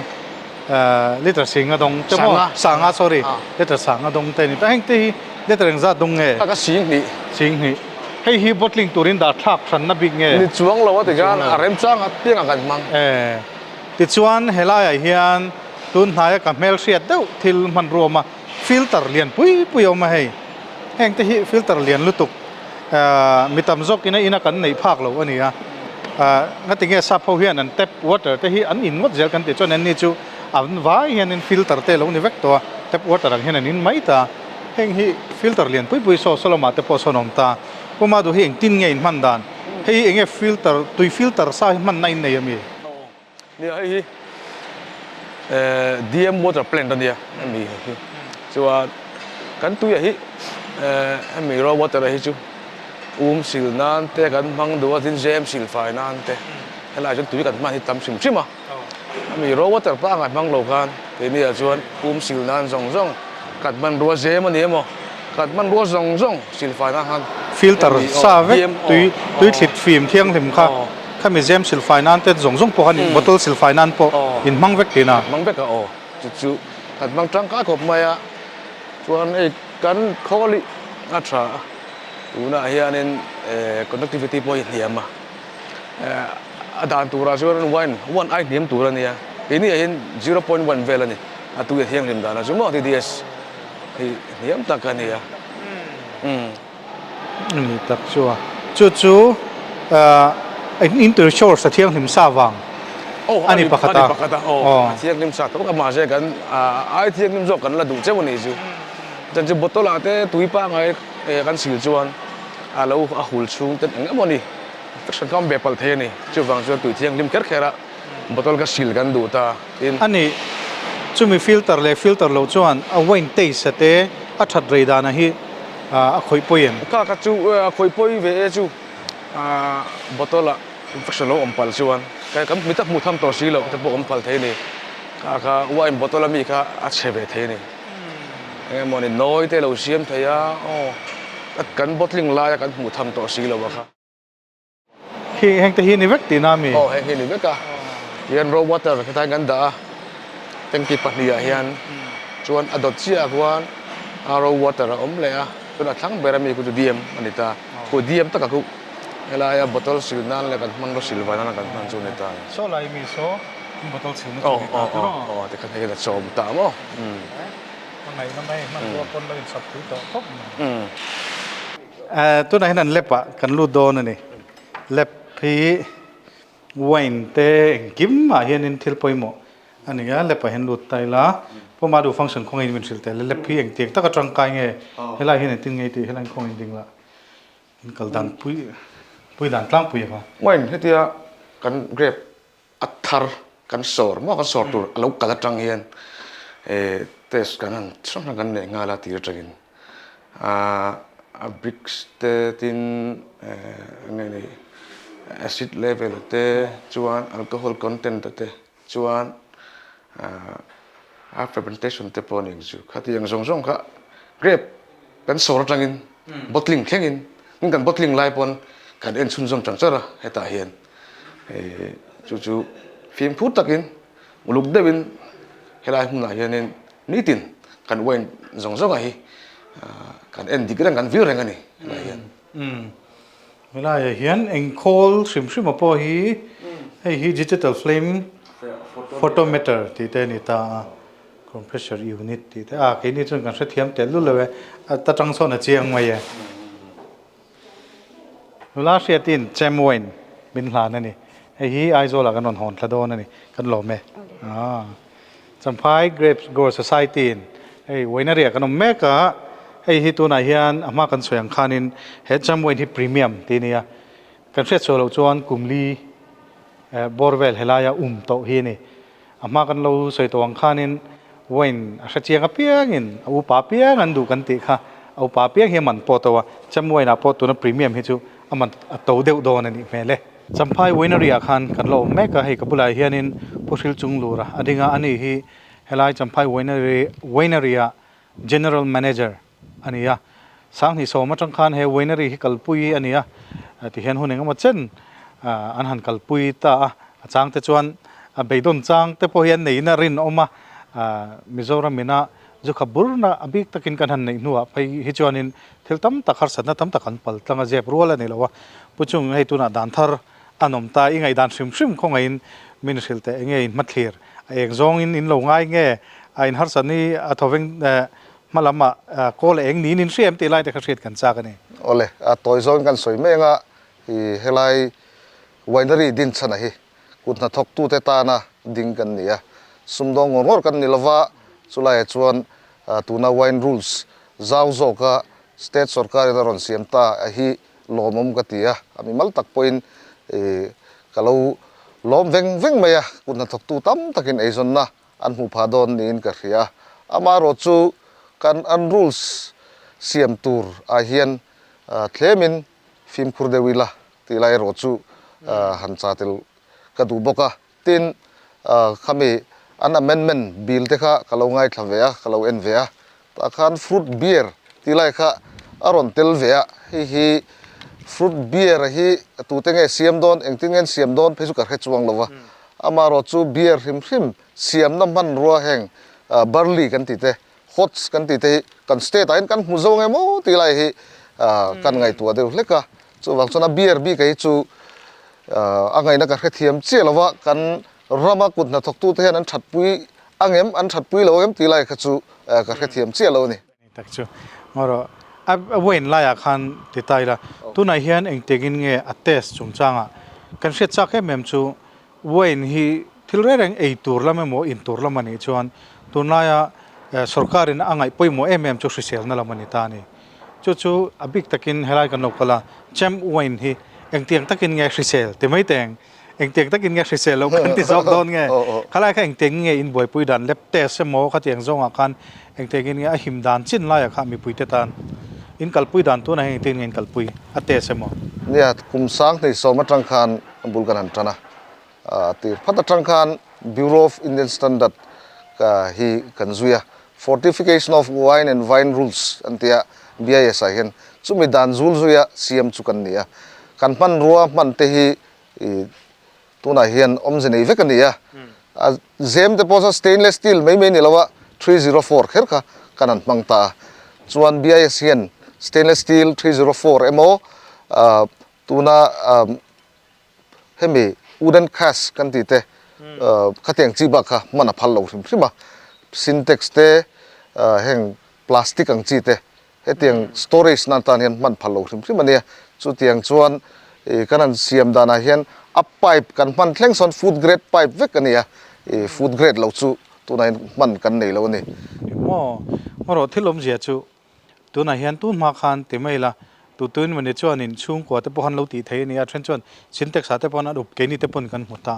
ลิตรสิงห์ดงจะมั่วสังอ่ะ sorry ลิตรสังห์ดงแต่นี่แต่แห่งที่ลิตรยังจะดงเงก็สิงนี่ให้ฮีบอทลิงตัวนี้ด่าทักฉันนับบิงเงนี่ช่วงเราว่าแต่การเริ่มจ้างเพียงกันมั้งติดชวนเฮล่าไอเฮียนตุนหายกับเมลเชียดเด้อทิลมันรวมมาฟิลเตอร์เลียนปุยออกมาให้แห่งที่ฟิลเตอร์เลียนลุตุกมีตำจกอินะกันในภาคเราอันนี้งั้นติงเงี้ยซับเขาเฮียนอันเทปวอเตอร์แต่ฮีอันอินวัดเจอกันติดจนอันนี้จูอันว่าเฮียนฟิลเตอร์เตะเรานี่เวกตัวเทปวอเตอร์เฮียนอันนี้ไม่ตาแห่งฮีฟิลเตอร์เลียนปุยโซโลมาเตปโซนอมตาพอมาดูเฮียงตินเงี้ยมันดานให้เงี้ยฟิลเตอร์ตุยฟิลเตอร์ซ่ามันในยังมีนี่ไอ้DM water plant ตัวนี้มีชัวกันตุยไอ้มีraw water ไอ้จูสิลนั่นแต่กันมังดูว่าดินเจมสิลไฟนั่นแต่เวลาจนตุยกันมาที่ตำชิมมี raw water ป้ากันมังโลกันทีนี้ชวนสิลนั่นส่งกัดมันรัวเจมันเนี่ยมั้งกัดมันรัวส่งสิลไฟนั่นฮันฟิลเตอร์ซาเวกตุยติดฟิล์มเที่ยงถึงข้ามีเจมสิลไฟนั่นแต่ส่งพวกนี้บอทเทิลสิลไฟนั่นพวกอินมังเวกดีนะมังเวกก็จู่กัดมังจังก้าขบมาชวนไอ้กันเขาลิอัตราตัวน่ะเฮียนี่connectivity point เนี่ยมาด่านตัวเราชวนวันไอเดียมตัวนี้ปีนี้เห็น 0.1 เวลนี่ตัวเทียงริมด่านจุ่มที่ DS เนี่ยมตักกันเนี่ยนี่ตักชัวจู่อินเตอร์โชร์เทียงริมซาวังอันนี้ปกติเทียงริมซาตัวก็มาเจอกันไอเทียงริมจกันละดูเจ้าวันนี้จู่จันจะบทตัวละแต่ตุยป้าไงกันสิลจวนเราหุ่นสูงแต่เงี้ยมันนี่ฉันก็แบบพัลเทนี่จู่ฟังชวนตุยเทียงริมแค่ละบทตัวก็สิลกันดูตาอันนี้จู่มีฟิลเตอร์เราจวนเอาไว้ในเตสเตะอัดเรดานะฮีคุยป่วยก็จู่คุยป่วยเวจู่บทตัวละฟักชโลอมพัลจวนก็มีตักมุทำตัวสิลแต่พวกอมพัลเทนี่ก็ว่าบทตัวละมีก็อัดเชเบเทนี่มันนี่น้อยแต่เราเชื่อมเทียกันบทลิงลายกันหมู่ทำต่อสีเราบ้างครับแห่งแต่ฮีนี่เวกตีน้ามีแห่งฮีนี่เวกอะยันโรวอเตอร์ก็ทายกันด่าเป็นกี่ปัจจัยยันชวนอดเชียกวนโรวอเตอร์เลยอะชวนทั้งเบรมีกูจะดีมอันนี้ตากูดีมตั้งกูเวลาบอทลสิลนั่นเลยกันมันก็สิลไว้นั่นกันมันชวนตาโซ่ไรมีโซ่บอทลสิลนั่นแต่กันให้กันชมตามอ๋ทำไมมันตัวคนเราสับถือต่อครบตัวไหนนั่นเล็บอ่ะกันรูดโดนนี่เล็บพีไวน์เตกิมมาเห็นอินทิลปอยโมอันนี้เล็บไปเห็นรูดไตละพอมาดูฟังก์ชันของอินวินสิลแต่เล็บพีเองเตียงตั้งกระจังกายไงเฮล่าเห็นติงไงตีเฮล่าของอินติงละกัลดันปุยดันตั้งปุยค่ะไวน์เฮียกันเกรปอัตทาร์กันสอร์มั่วกันสอร์ตัวเรากระจังเฮียนเทสกันนั่นช่วงนั้นเนี่ยงานละที่เราจะกินบริกส์เตตินนี่แอซิดเลเวลเตจวนแอลกอฮอล์คอนเทนต์เตจวนfermentation เตปอนิงจูข้าที่ยังส่งค่ะเกรปกันสอร์จังกินบอทลิงแข็งกินนี่กันบอทลิงไลปอนกันเอ็นซุนซงจังเจอร์ให้ตาเห็นจู่ฟิล์มพูดตะกินมุลุกเดวินเฮลายหุ่นไหนเนี่ยนี่ตินกันวันส่งไอ้กันเอ็นดิกรังกันวิวแรงกันนี่อะไรเงี้ยเวลาเห็นเอ็งโคลชิมมาพอฮีดิจิตอลเฟลมโฟโตเมตรที่เตนิตาคอมเพรสเซอร์ยูนิตที่เตแค่นี้จนกันเสียมเตลุเลยตาจังโซนเจียงมาเวลาเสียตินแจมวินบินหลานนี่ฮีไอโซลากันนอนหอนทะโดนนี่กันหล่อไหมChamphai Grape Grower Society ไอ้ Winery กันนมแม่ก็ไอ้ที่ตัวไหนเฮียนอามากันสวยงามนินเฮ็ดจำไว้ที่พรีเมียมทีนี้กันเฟสโซลจวนกุมลีบอร์เวลเฮลายาโตเฮนี่อามากันเราสวยตัวงานินวินอาศัยเชียงกับเปียงินเอาปาเปียงันดูกันติค่ะเอาปาเปียเฮียมันพอตัวจำไว้นะพอตัวนั้นพรีเมียมเฮจูอามันโตเดียวโดนนี่แม่เลยChamphai Winery อาคารกันเราแม่ก็ให้กับบุหรี่เฮียนินผู้ชิลจุงลูระอดีงาอันนี้ฮีเฮลัยChamphai Winery General Manager อันนี้สังหิโสมาจังคันเฮ Winery ฮิกัลปุยอันนี้ที่เห็นหุ่นเองมาเช่นอันหันกัลปุยตาจางเตจวน เบดอนจางแต่พอเห็นในน่ารินออกมามิโซรามินะจุขบุรนะอบิกตะกินกันหันในนัวไปฮิจวานินเทลตั้มตะขารสันนะตั้มตะขันปัลตั้งเจ็บรัวแล้วนี่ละวะผู้ชงให้ตัวน่ะดันทาร์อันนมตาอิงไงดันชิมของไงมินสิลเตอิงไงมัดเคลียร์ไอ้จงอินลงไงไงไอ้ฮาร์สันนี่ทว่ามาลำมาโคเลเองนี่นินเสียมตีไล่แต่เขาเสียกันจากกันนี่โอเลยตัวโซนกันสวยไหมงะเฮลัยWinery ดินชนะฮีกุนทกตู้เตตานะดิ้งกันเนี่ยสมดงงอกันนี่ละว่าสุไลชวนตัวน่า wine rules เจ้าโจกะ state สรการนรอนเสียมตาฮีล้อมกติยามีมัลตักพอยน์ก็เราล้อมเวงไม่อะกุนทกตู้ตั้มตักินไอซอนนะอันหูพาดอนนี่นกันเสียอามารถจูกันอัน rules เสียมตูร์เฮียนเคลมินฟิล์มคูร์เดวิลาที่ไล่รถจูหันซาติลกระดูบกะตินขมีอันamendment bill เทค่ะกะเราง่ายทำเวียกะเราเอ็นเวียตาคัน fruit beer ที่ไล่ค่ะอารอนเตลเวียฮี fruit beer ฮีตัวเต็งเสียมโดนเองเต็งเสียมโดนเพสุกะเฮจวงลวะอามารถจู beer หิมเสียมน้ำมันรัวแห่งbarley กันติเต hots กันติเตกันสเตตันกันมุโซงไงโมที่ไล่ฮีกันไงตัวเดียวเล็กะจูวังชนะ beer บีกันจูอังไงนักการเทียมเชี่ยละวะกันรามากุดนักทกตู้เทียนอันฉัดปุยอังเอ็มอันฉัดปุยเราเอ็มตีไล่ขจูการเทียมเชี่ยเรานี่ตักจูมารอเว้นไล่อาคันติดตายละตัวนายเฮียนเองเตกินเงยอัตเตสจุงจังอ่ะกันเสียจากแค่เมมจูเว้นฮีทิลเรื่องไอตัวละเมมโมอินตัวละมันนี่ชวนตัวนายสรการินอังไงปุยโมเมมจูสิเซลนั่นละมันนี่ตานี่จู่อบิกตะกินเฮลัยกันนกละแชมเว้นฮีเองเตียงตะกินไงสิเซลแต่ไม่แต่งเองเตียงตะกินไงสิเซลแล้วกันที่ซอกโดนไงขณะแค่เองเตียงไงอินบ่อยปุยดันเล็บเตสเมอเขาเตียงซองอาคันเองเตียงไงหิมดันชิ้นไล่อาคันมีปุยเตตันอินกัลปุยดันตัวไหนเองเตียงเงินกัลปุยอัตเตสเมอเนี่ยคุมสังในสมัตรังคานบุลกันหันนะที่พัฒรังคาน Bureau of Indian Standard ก็ฮีกันซุย Fortification of Wine and Wine Rules อันที่BIS เห็นสุมิดันซูลซุยเสียมจุกันเนี่ยกันพันรัวมันเตฮีตัวไหนเห็นเสนอเวกันเนี่ยเจมเตปอสสเตนเลสสตีลไม่นี่ละวะ304เห็นค่ะกันนั่นมังตาส่วน BIS เห็น stainless steel 304 MO ตัวน่ะเห็นไหม wooden cast กันที่เตขัดยังจีบักค่ะมันพัลเราใช่ไหม syntax เตแห่งพลาสติกอังจีเตเฮตียง storage นั่นตาเนี่ยมันพัลเราใช่ไหมเนี่ยสุดที่ยังชวนกันนั่นเสียมดานาเห็น up pipe กันมันแข่งส่วน food grade pipe เวกันเนี่ย food grade เราสู้ตัวไหนมันกันเนี่ยเราเนี่ยมารอที่ลมเสียจูตัวไหนเห็นตัวมาคันแต่ไม่ละตัวนี้มันจะชวนนินช่วงกว่าแต่พอหันเราตีเทียนี่เช่นชวนสินเท็กซ์แต่พอนั้นอุปเกณฑ์แต่พอกันหมดตา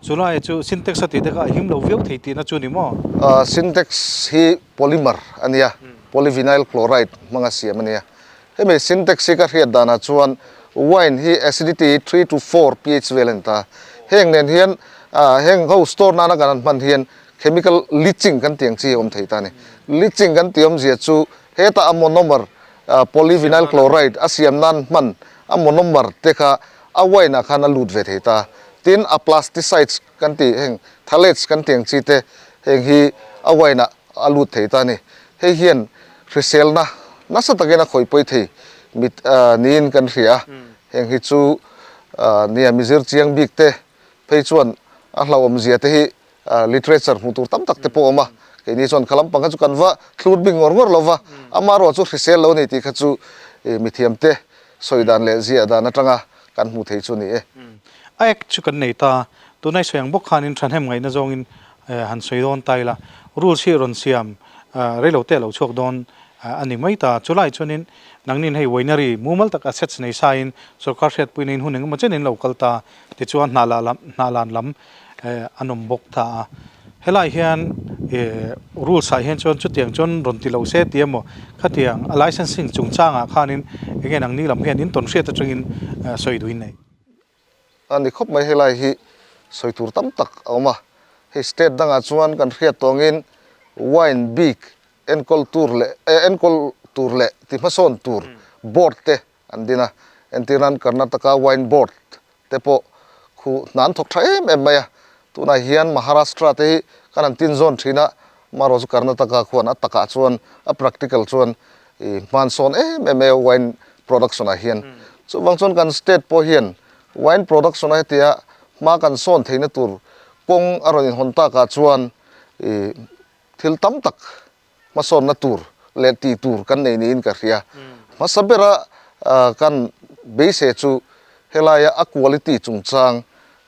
ส่วนไอ้จูสินเท็กซ์ตีเด็กหิมเราเวียกทีตีน่าจูนี่มั้งสินเท็กซ์ฮีโพลิเมอร์อันนี้polyvinyl chloride มังเสียมันเนี่ยเฮ้ยสินเท็กซ์ก็เรียกดานะชวนwine ฮี acidity 3 to 4 pH valent เฮงเนี่ยเฮียนเฮงเขา store นั่นกันมันเฮียน chemical leaching กันเตียงที่ผมthấy ta này leaching กันเตียงเสียจูเฮตาmonomer polyvinyl chloride อาเซียมนั่นมันmonomerเทค่ะเอาไว้นะคันลูดเวทตาตินplasticides กันตีเฮง phthalates กันเตียงที่เตเฮงฮีเอาไว้นะลูดเทตานี่เฮเฮียนรีเซลนะน่าสตะเกนะคอยไปที่มิดนี่นกันเสียเฮงฮีจูเนี่ยมิเซอร์เจียงบิ๊กเตไปชวนเราอมเสียเตฮี literature มุตุตั้มตักเตปอมาเกี่ยนี่ส่วนขลังปังกันจุกันว่าคลูดบิงงอร์ลว่าอามารอจุรีเซลแล้วนี่ที่ขจูมิเทียมเตสอยดันเลเซียดานนัตรงกันมุเทชุนี่ไอ้จุกันนี่ตาตัวในส่วนบุคคลอินทรันเฮมไงนะจงอินหันสวยโดนไตละรูลชีรอนเซียมเรื่องเราเตะเราชกโดนอันนี้ไม่ตาจุไลชุนินนังนินให้Wineryมูมัลตักอาเซตในไซน์สุขภาพเสียปุยนินหุ่นหนึ่งมันจะนินเราคัลตาที่ชวนนาลานลำอันนมบกตาเฮลัยเฮียนรูลสายเฮียนจนจุดเตียงจนรอนติเราเสียเตียมขัดเตียงไลเซนซิ่งจุงจ้างข้านินเองนังนี้ลำเฮียนนินต้นเสียตะจงอินสวยดูอินไหนอันนี้ครบไม่เฮลัยฮีสวยตัวตั้มตักเอามาให้สเตทดังอาชวนกันเรียตรงอินwine big encol tour le ti mason tour board te andina entiran karnataka wine board te po khu nan thok thaem em maya tu na hian Maharashtra te kan an tin zone thina maro chu Karnataka khuan ataka chuan a practical chuan man son me wine production a hian chu wang chuan kan state po hian wine production a tia ma kan son theina tur kong aron in honta ka chuan thil tam tak ma son na tur le ti tur kan nei ni in ka ria ma sabera kan base chu helaya a quality chungchang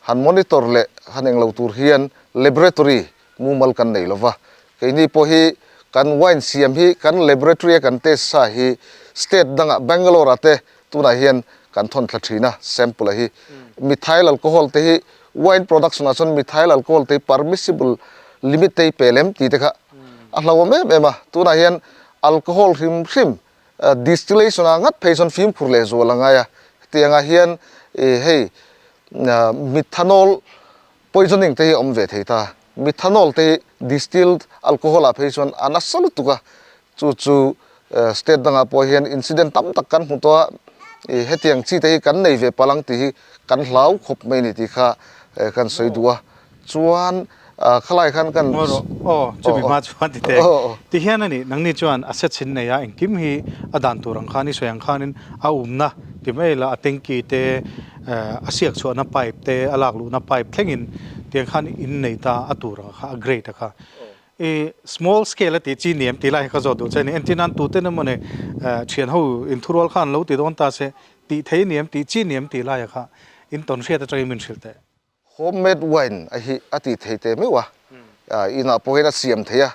han monitor le haneng lo tur hian laboratory mumal kan nei lova keini po hi kan wine siam hi kan laboratory kan test sa hi state danga Bangalore ate tuna hian kan thon thla sample hi methyl alcohol te hi wine production ason methyl alcohol te permissible limit te pelem ti te kha ahlaw me ma tuna hian alcohol hrim distillation angat phation film khurle zo langa ya tianga hian hey methanol poisoning te om ve theita methanol te distilled alcohol a phation anasal tuka chu state danga po hian incident tam tak kan hu to hetiang chi te kan nei ve palang ti kan hlau khop mai ni ti kha kan soidua chuan khalai khan kan chu bi ma chuan ti te ti hian ani nang ni chuan asset sin nei ya engkim hi adan turang khani soyang khanin a umna ti mela atengki te asiak chu na pipe te alak lu na pipe thlengin tiang khan in nei ta atura kha great kha small scale ti chi niam ti lai kha zo du chen entinan tu te na mone thian ho in thurol khan lo ti don ta se ti thei niam ti chi niam ti lai kha in ton sia ta trai min silte homemade wine a hi ati theite mewa ina pohena siam theya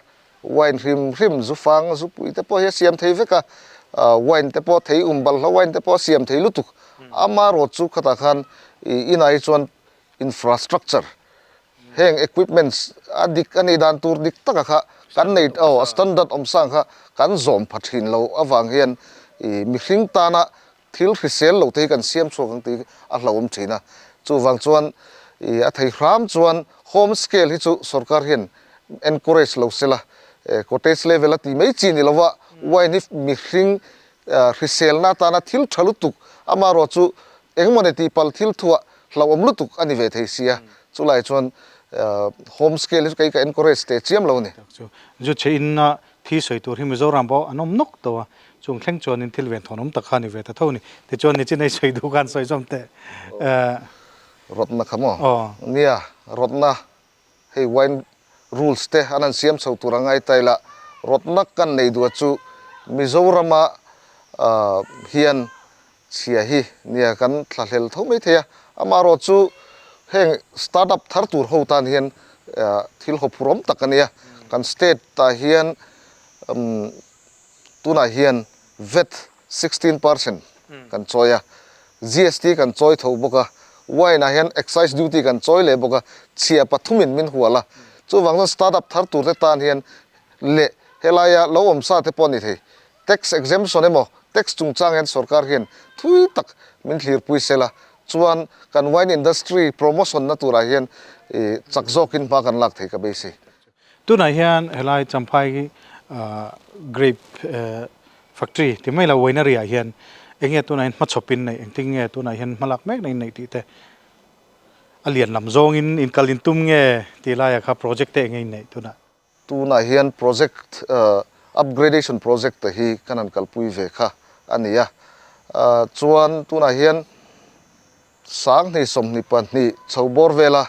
wine hrim zu fang zu pui te po he siam thei veka wine te po thei umbal lo wine te po siam thei lutuk ama ro chu khata khan ina I chuan infrastructure heng equipments adik ani dan tur dik taka kha kan nei standard omsang kha kan zom phathin lo awang hian mi hring ta na thil hrisel lo te kan siam chawang ti a hlawm thina chu wang chuan a thei hram chuan home scale hi chu sarkar hian encourage lo sela cottage level ati mai chi ni lowa wine if mi hring hrisel na ta na thil thalutuk ama ro chu engmone ti pal thil thuwa hlawm lutuk ani ve thei sia chulai chuan home scale is kai ka encourage te chiam lo ni ju chein na thi soi tur hi mizoram bo anom nok to chung thleng chon in thil ven thonom ta khani ve ta thoni te chon ni chinai soi du kan soi som te rotna khamo nia rotna hey wine rules te anan siam chho turangai taila rotna kan nei du chu mizorama hian chia hi nia kan thlahlel thomei theya amaro chu heng startup thar tur ho tan hian thil ho phurom takania kan state ta hian tuna hian vet 16% kan choya GST kan choi tho boka wine a hian excise duty kan choi le boka chia pathumin min huala chu wangna startup thar tur te tan hian le helaya lo om sa te poni thei tax exemption emo tax chungchang hen sarkar hian thui tak min thlir pui sela chuan kan wine industry promotion na tura hian chakzokin pa kan lak thei ka be se tuna hian helai Champhai Grape factory ti mai la winery a hian enge tuna in machopin nei engting nge tuna hian malak mek nei ti te alian lam zong in kalintum nge ti la ya kha project te nge nei tuna hian project upgradation project hi kanan kalpui ve kha ania chuan tuna hian sang ni som ni pan ni chobor vela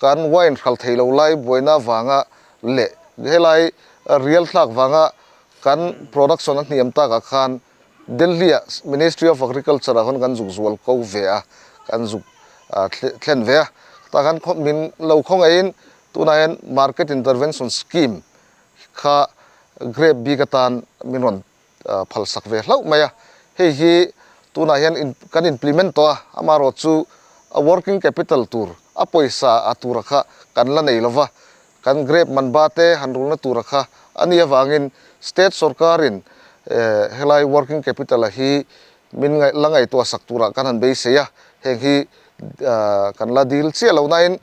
kan wine khal theilo lai boina wanga le helai real thak wanga kan production niam ta ka khan Delhi Ministry of Agriculture hon kan zuk zual ko ve a kan zuk thlen ve ta kan min lo khong in tuna hian market intervention scheme kha grape bigatan minon phal sak ve hlau maya hi tuna hian kan implement to amaro chu a working capital tur a poisa atura kha kan la nei lova kan grape man ba te hanrul na tura kha ania wangin state sarkarin helai working capital hi min ngai langai to saktura kan han be se ya heng hi kan la deal che lo nain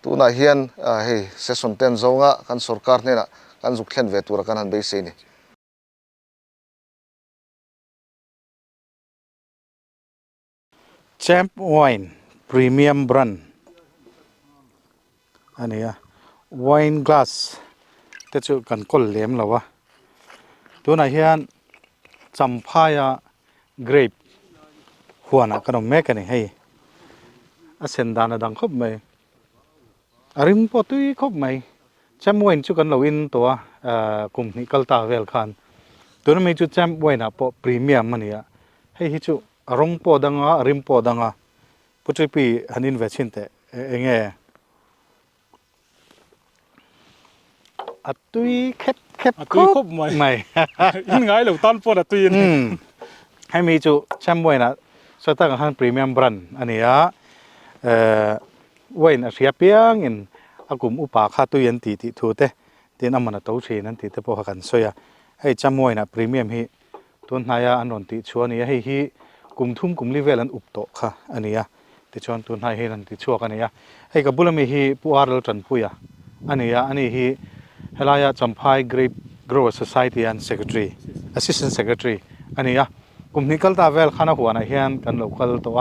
tuna hian he session ten zonga kan sarkar ne na kan zuk thlen ve tura kan han be se ni Champ wine premium brand อันนี้wine glass แต่จุกันก้นเหลี่ยมแล้ววะตัวไหนเฮียนChamphai Grape หัวน่ะขนมแม่กันนี่ให้เส้นดานดังครบไหมริมปอตุยครบไหมแชมป์wineจุกันเราอินตัวกลุ่มนี้กัลตาเวลคันตัวนั้นมีจุดแชมป์wineปอพรีเมียมมันเนี่ยให้ฮิจุรงปอดังริมปอดังปุถุปีฮันอินเวชินเตเองตุยแคบครบไหมยินไงเหล่าตันปอดตุยให้มีจุแชมป์wineสตาร์กันฮันพรีเมียมแบรนด์อันนี้wine เสียเปียงอินกลุ่มอุปาคาตุยันตีทูเตที่นำมันตัวเชนันตีเตพอกันสวยให้จำไว้นะพรีเมียมฮีตัวนายอันนนติชัวนี่ให้ฮีกลุ่มทุ่มกลุ่มลิเวลันอุปโตค่ะอันนี้ที่ชวนตัวนายให้นันติชัวกันนี้ให้กับบุลมีฮีผู้อาร์ลจันพุยอันนี้ฮีเฮลายาChamphai Grape Grower Society and Secretary Assistant Secretary อันนี้กลุ่มนี้กัลตาเวลข้าหัวนะเฮียนกันโลกัลตัว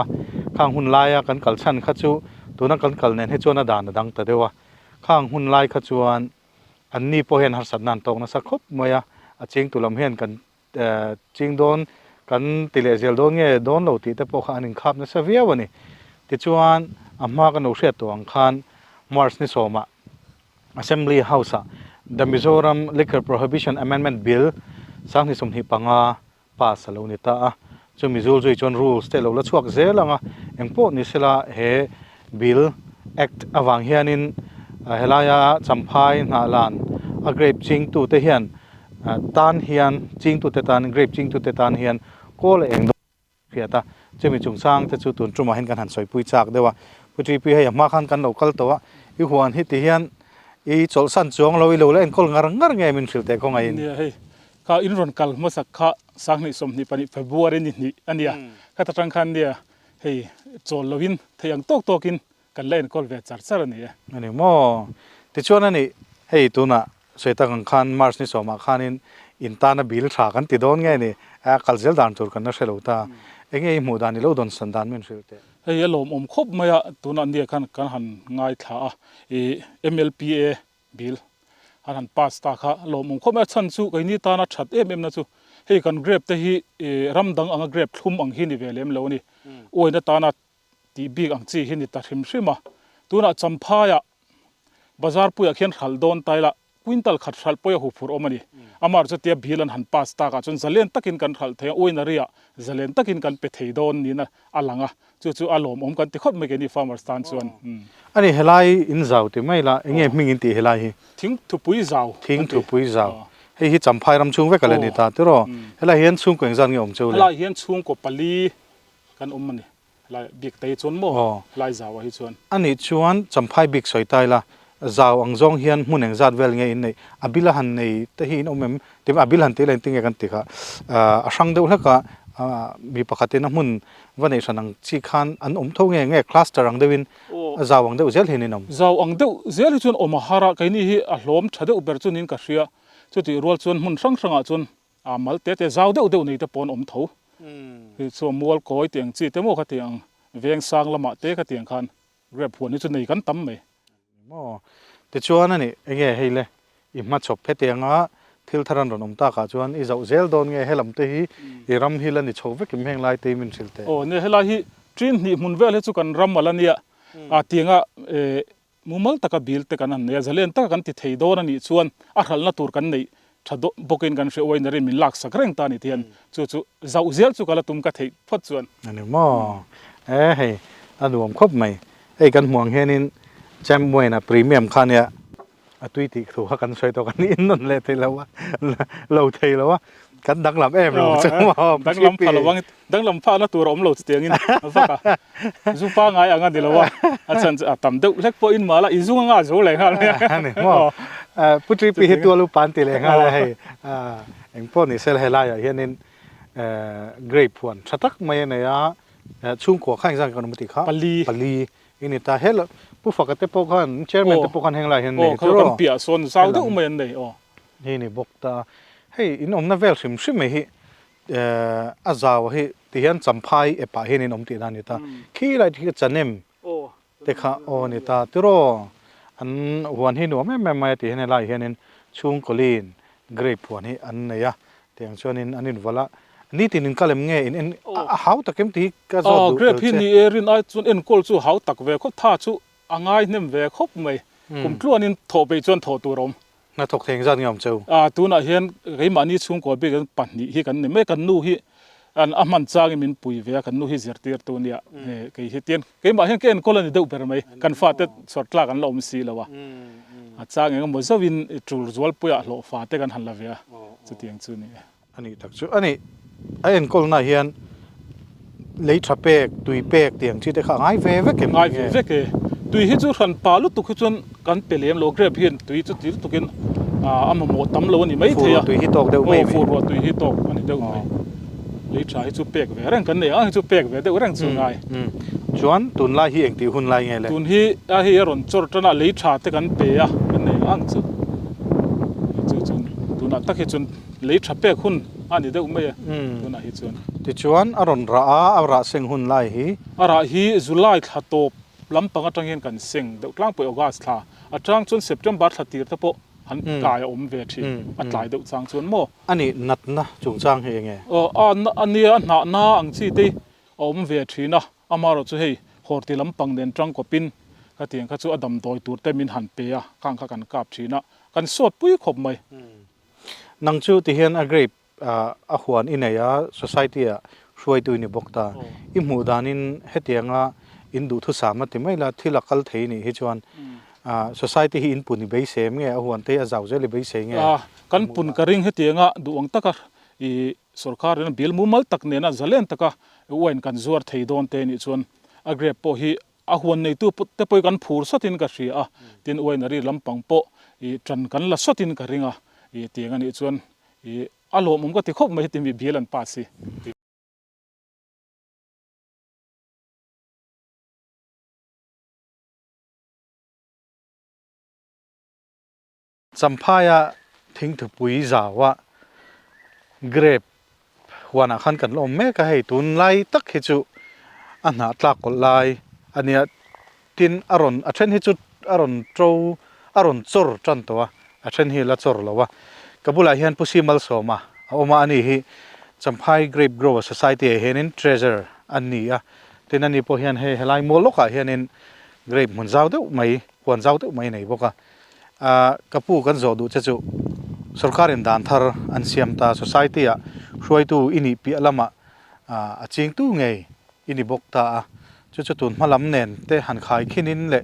ข้างหุ่นลายกันกัลชันขัดจูตัวนั้นกันกัลเน้นให้ชวนด่านดังแต่เดียวข้างหุ่นลายขจวนอันนี้พอเห็นหัศนันตกนะสักครบเมื่อจริงตุลำเห็นกันจริงโดนกันติเลเซลโดนเงี้ยโดนเราตีแต่พอข้านึงขับนะเสียวันนี้ติจวนอามากันอุเสียตัวอังคารมาร์สนิสโอมา Assembly House The Mizoram Liquor Prohibition Amendment Bill สังนิสมหิปังป้าสลานิตาจะมีรูลจวน rules แต่เราละช่วงเซลังเอ็งพวกนี้เสละเฮ Bill Act อวังเฮียนินเฮลายาChamphaiนาลานGrape ChingtuteเฮียนตานเฮียนChingtuteตาน Grape Chingtuteตานเฮียนก็เลยเองเพียตาจะมีจงสร้างจะจุดตุนจุมาเห็นกันหันสวยปุยจากเดียวปุยปีให้มาขันกันเราคัลตัวอีหัวฮิตเฮียนอีโจลสันจวงเราอีโลเล่นก็งารไงมันสิลแต่ก็ไงเนี่ยให้ข้าอินรอนกัลมาสักข้าสังนิสมนิปนิเฟบรุนี่นี่อันเนี้ยข้าตรังคันเดียให้โจลลวินที่ยังโตกินกันเล่นก็เวทจัดสารนี่อันนี้มั่วที่ชวนนั่นนี่ให้ตัวน่ะสวยตากันคันมาร์สนิสมาคันอินตานะบิลชากันติดโดนไงนี่คัลเซลดานจูกันนั่นเชลตาเองไอ้หมู่ดานี่เราโดนสันดานมันสิลแต่เฮ้ยลมครบมาตัวนั้นเดียกันหันง่ายท่าMLPA บิลหันพาสตาค่ะลมครบมาชันสู้ไอ้นี่ตานะชัดนะสู้เฮ้ยกันเกรบแต่ฮีรำดังอังเกรบทุ่มอังหินนี่เวลมแล้วนี่โอ้ยนะตานะที่บิ๊กอังจีหินนี่ตัดหิมชิมาตัวน่ะChamphaiบาซาร์ปุยเขียนขัลโดนไตละควินตัลขัดขัลปุยหูฟูร์อมันนี่อามาร์จะเทียบบิลันหันพาสตากจนเซเลนตักินกันขัลเทียโอ้ยนารีอะเซเลนตักินกันเปเทโดนนี่นะอัลลังอ่ะจู่อารมณ์กันติดขดไม่กี่นี่ฟาร์มอร์สตันส่วนอันนี้เฮลัยอินซาวที่ไม่ละเงี้ยมิงอินตีเฮลัยทิ้งทุบปุยซาวทิ้งทุบปุยซาวเฮ้ยChamphaiรำชุ่งไว้กันเลยนี่ตาที่รอเฮลัยเฮียนชุ่งกว่าอย่างนั้นเงี้ยจู่เลยเฮลัยเฮียนชุ่งกว่าปลีกันมันนี่ลายบิ๊กเตยชวนโม่ลายซาวให้ชวนอันนี้ชวนChamphaiบิ๊กสวยตายละซาวอังจงเฮียนมุ่งเองจัดเวลเงี้ยในอบิลหันในแต่ฮีนอมมที่อบิลหันที่เล่นติ้งกันติค่ะช่างเดียวแล้วก็มีปกตินะมุ่งวันนี้ฉันนั่งชีคันอันเท่าเงี้ยคลาสเตอร์อังเดวินซาวอังเดียวเจลเห็นนี่น้องซาวอังเดียวเจลชวนอมหาระกันนี่อารมณ์ชัดเดียวเบอร์ชวนนินกัสเซียจุดที่รัวชวนมุ่งช่างชวนมัลเตะซาวเดียวนี่จะปนอมเท่าคือส่วนมัวก้อยเตียงจีเตโมขัดเตียงเวียงสังละมาเตะขัดเตียงคันเรียบหัวนี่จนนี่กันตั้มไหมแต่ชวนนั่นนี่เงี้ยให้เลยอีมาชอบเพชรเตียงทิลทารันรนมตาค่ะชวนอีเจ้าเจลโดนเงี้ยให้ลำเตะอีรำฮิลันนี่ชอบเวกิมเฮงไลเตมินสิลเตโอ้เนี่ยให้ไลฮีจีนนี่มุนเวลให้สุกันรำมาแล้วเนี่ยเตียงมุมัลตะกับบิลเตกันนั่นเนี่ยจะเล่นตะกันติดเทโดนั่นนี่ชวนอาหัลนาตูร์กันนี่ชัดบกินกันเสียไว้ในเรื่องมิลักสักเร่งตานี่เทียนจู่เจ้าเจลสุกันละตุ้มกันเทพัดชวนอันนี้มั่วเฮ้ยอันรวมครบไหมไอ้กันห่วงเฮนินแชมป์มวยนะพรีเมียมคันเนี่ยตุยติถูกกันช่วยตัวกันนี่นั่นเลยทีแล้วว่าเราทีแล้วว่ากันดังลำเราจังหวะดังลำพาระวังดังลำพานะตัวเราเราเตียงนี่ฟักซูฟ้าไงอ่ะงั้นเดี๋ยวว่าอาจารย์ต่ำเด็กเล็กพออินมาละอีซุงง่าโจเลยครับเนี่ยนี่ว่าพุทธิปีตัวลูกปันติเลยง่าเลยเอ็งพวกนี่เซลเฮล่าอย่างเฮียนินเกรปพวนชัดตักไม่เนี่ยช่วงขวบข้างสั่งกันมุติค่ะปลีอินิตาเฮลผู้ฝักเตปกันเชอร์แมนเตปกันแห่งไรเห็นนี่เขาเป็นเปียส่วนสาวเด็กไม่เห็นเลยนี่บอกตาเฮ้ยอินอมน่าเวลชิมไม่เฮอาซาวเฮที่เห็นChamphaiป่าเห็นอินอมตีด้านนี่ตาขี้ไรที่จะเนมเด็กข้าโอ้นี่ตาที่รอ อันหัวนี่หนูไม่ตีให้ในไล่เห็นช่วงกลีนเกรปหัวนี่อันไหนอะแต่อย่างช่วงนี้อันนี้ว่าละนี่ตีนินก็เลยง่ายอินหาวตะเข็มตีก็จะดู เกรปที่นี่เอรินไอจนเอ็นโกลจู่หาวตักเวคบท่าจู่อ่างไอเนี่ยเวคบไม่กุมกลัวนินโถไปจนโถตัวรมน่าถกเถียงจังยอมเจ้าตัวน่ะเห็นไอ้มันนี่ช่วงก่อนไปกันปั่นนี่กันนี่ไม่กันนู่ฮีอันอามันจ้างมินปุยเวียกันนู่ฮีเสียตีตัวเนี่ยไอ้เฮตียนไอ้มาเห็นแกนคนละนี่เดือดไปไหมกันฟาดแต่สอดกลากันลมสีแล้ววะจ้างไอ้ก็มันจะวินจูลจวลปุยอะโลฟาดแต่กันหันละเวียจะเตียงจู่นี่อันนี้ทักจู่อันนี้ไอ้เอ็นคนน่ะเห็นเลยทับเป็กตุยเป็กเตียงที่ได้ข้างไอ้เวเก็บไอ้เวกตุยฮิจูรันปาลุตุกจนกันเปลี่ยนโลเกรปเห็นตุยจุดที่ตุกินอามาหมดตำโลนี่ไม่เทียตุยฮิตกเดียวไม่ฟูรัวตุยฮิตกอันนี้เดียวไม่เลยใช้จูเป็กเวแรงกันเนี่ยจูเป็กเวเดียวแรงจู่ไงชวนตุนไล่ฮีเองตีหุ่นไล่ไงเลยตุนฮีฮีรอนจดจนเลยใช้แต่กันเปียกันเนี่ยจู่ตุนตักจนเลยใช้เป็กหุ่นอันนี้เดียวไม่ตุนฮีจนติชวนอารอนระเซงหุ่นไล่ฮีฮีจุไลขัดตบลำปังจังเห็นกันเสียงเด็กกลางไปออกัสท่าอาจารย์จนเซปเทมเบอร์ขัดตีร์ทพอหันกายอมเวทีอัตลายเด็กจางจนโมอันนี้นัดนะจงจางเฮงไงอันนี้หน้าอังซีตีอมเวทีนะอามาเราจะให้หอตีลำปังเดินจังกบินก็เตียงก็จะอดัมโดยตัวแต่มินหันเปียข้างกันกับทีนะกันสวดปุ้ยขบไหมนังจูที่เห็นอเกรปหวนอินเนีย society ช่วยตัวนี้บอกตาอิมูดานินเฮตียงอินดูทุสามัติไม่ละที่หลักกัลเทนี่ฮิจวนsociety อินปุ่นนี่เบสเซมไงหวนเตะจะเอาเจลิเบสเซงไงกันปุ่นกระริงเฮตียงดูอังตะกะอีสุรคาร์นั้นบิลมุมัลตักเนี่ยนะจะเล่นตะกะวันกันจวดเทยโดนเตนี่ชวนอเกรปโปฮีหวนในตัวเตปอยกันผูรสตินกะชีตินวันรีลำปังโปอีจันกันละสตินกะริงอีเตียงนี่ชวนอีอารมณ์มันก็ติดคบไม่ติมีบิลันปาซีสัมภาระทิ้งถูกปุยจ่าวะเกรปวันอาคารกันลมแม่ก็ให้ตุนไล่ตักเหตุอันหาตากกไล่อันเนี้ยทินอารอนอาเช่นเหตุอารอนโจอารอนจอร์จันตัวอาเช่นเหตุละจอร์แล้ววะกับบุหรี่เห็นผู้ชิมมาสมาเอามาอันนี้ฮีสัมภาระ Grape Grower Society เห็น treasure อันนี้ที่นั่นนี่พอเห็นให้ไล่โมลกเห็น Grape มันเจ้าเดียวไม่ควรเจ้าเดียวไม่ไหนบอกกับผู้กันโจดูเจ้าสุรคารินดานทาร์อันเสียมตา society ช่วยตัวอินิปีละมาจริงตัวไงอินิบกตาเจ้าตุนมาลำเนินแต่หันขายขี้นินเละ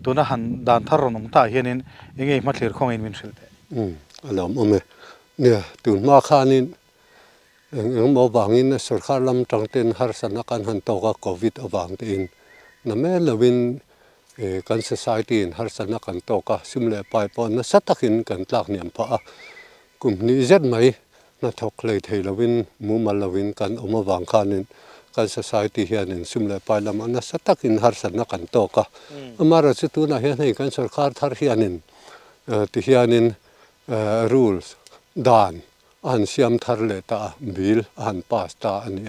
ตัวนั้นหันดานทาร์นงตาเห็นยังไงมาเลียร์ของอินวินเซลเตลำเนี่ยตุนมาขานินมอบางอินสุรคาลำจังเต็นฮาร์สันนักันหันโตกับโควิดอบางเต็นนั่นแม่ละวินกัน society ฮาร์สันนักันโตกับซิมเลปายปอนนัสัตตะกินกันหลักเนี่ยพะกลุ่มนี้เจ็ดไหมนัทกเลยเทลวินมูมาลวินกันอมาบางขานินกัน society เฮียนินซิมเลปายละมันนัสัตตะกินฮาร์สันนักันโตกับมาราชตุนาเฮียนให้กันสุรคาทาร์เฮียนินที่เฮียนินrules ด่านอันเสียมทาร์เลตาบิลอันพาสตาอันนี้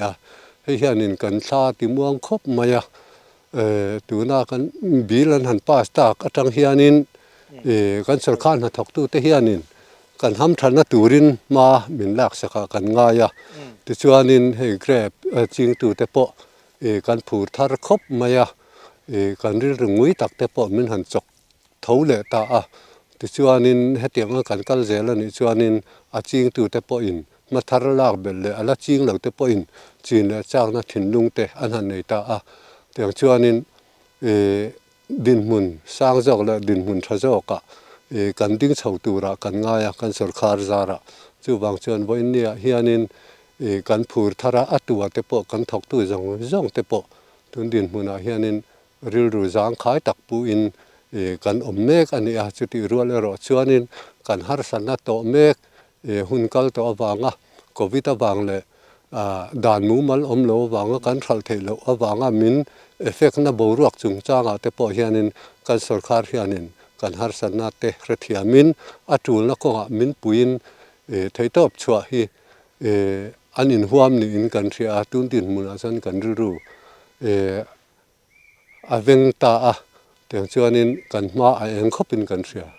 ให้เฮียนินกันชาติม่วงคบมายาตัวน่ากันบิลันหันพาสตากจังเฮียนินกันสุรคานหัดทกตู้เตเฮียนินกันทำทันนัตูรินมามินลักษกกันง่ายติชวนินให้แกรบจริงตู้เตปะกันผูดทาร์คบมายากันเรื่องงุยตักเตปะมินหันจกเท่าเลตาติชวนินให้เตียงกันกัลเจลันติชวนินจริงตู้เตปะอินมาทาร์ลากเบลเลอละจริงหลักเตปะอินจีนและจากนั้นถิ่นลุงเตอันหันในตาแต่ช่วงนี้ดินมุนสร้างจากและดินมุนทศกะกันดิ้งชาวตัวระกันง่ายกันสุรคาร์จาระจู่บางช่วงวันนี้เฮียนินกันผูดทาระอัตัวเตปกันทกตัวจงเตปตุนดินมุนเฮียนินริลรูจางขายตักปูอินกันอมเมกอันนี้จุดที่รัวเลยรอช่วงนี้กันฮาร์สันนัตโตเมกหุ่นกัลโตบางโควิดบางเลยด่านมูมัลโลวางกันขัลเทลวางมินเอฟเฟกต์น่ะบวกจุงจ้างแต่พอเฮียนินกันสุรคาร์เฮียนินกันฮาร์สันนัตเตครเทียมินจูลนักก็มินปุยนไทยตบชัวฮีอันอินหัวมนี่อินกันเสียตุนดินมุนอาจารย์กันรู้เวงตา tiang chuanin kan hma a eng khopin kan hria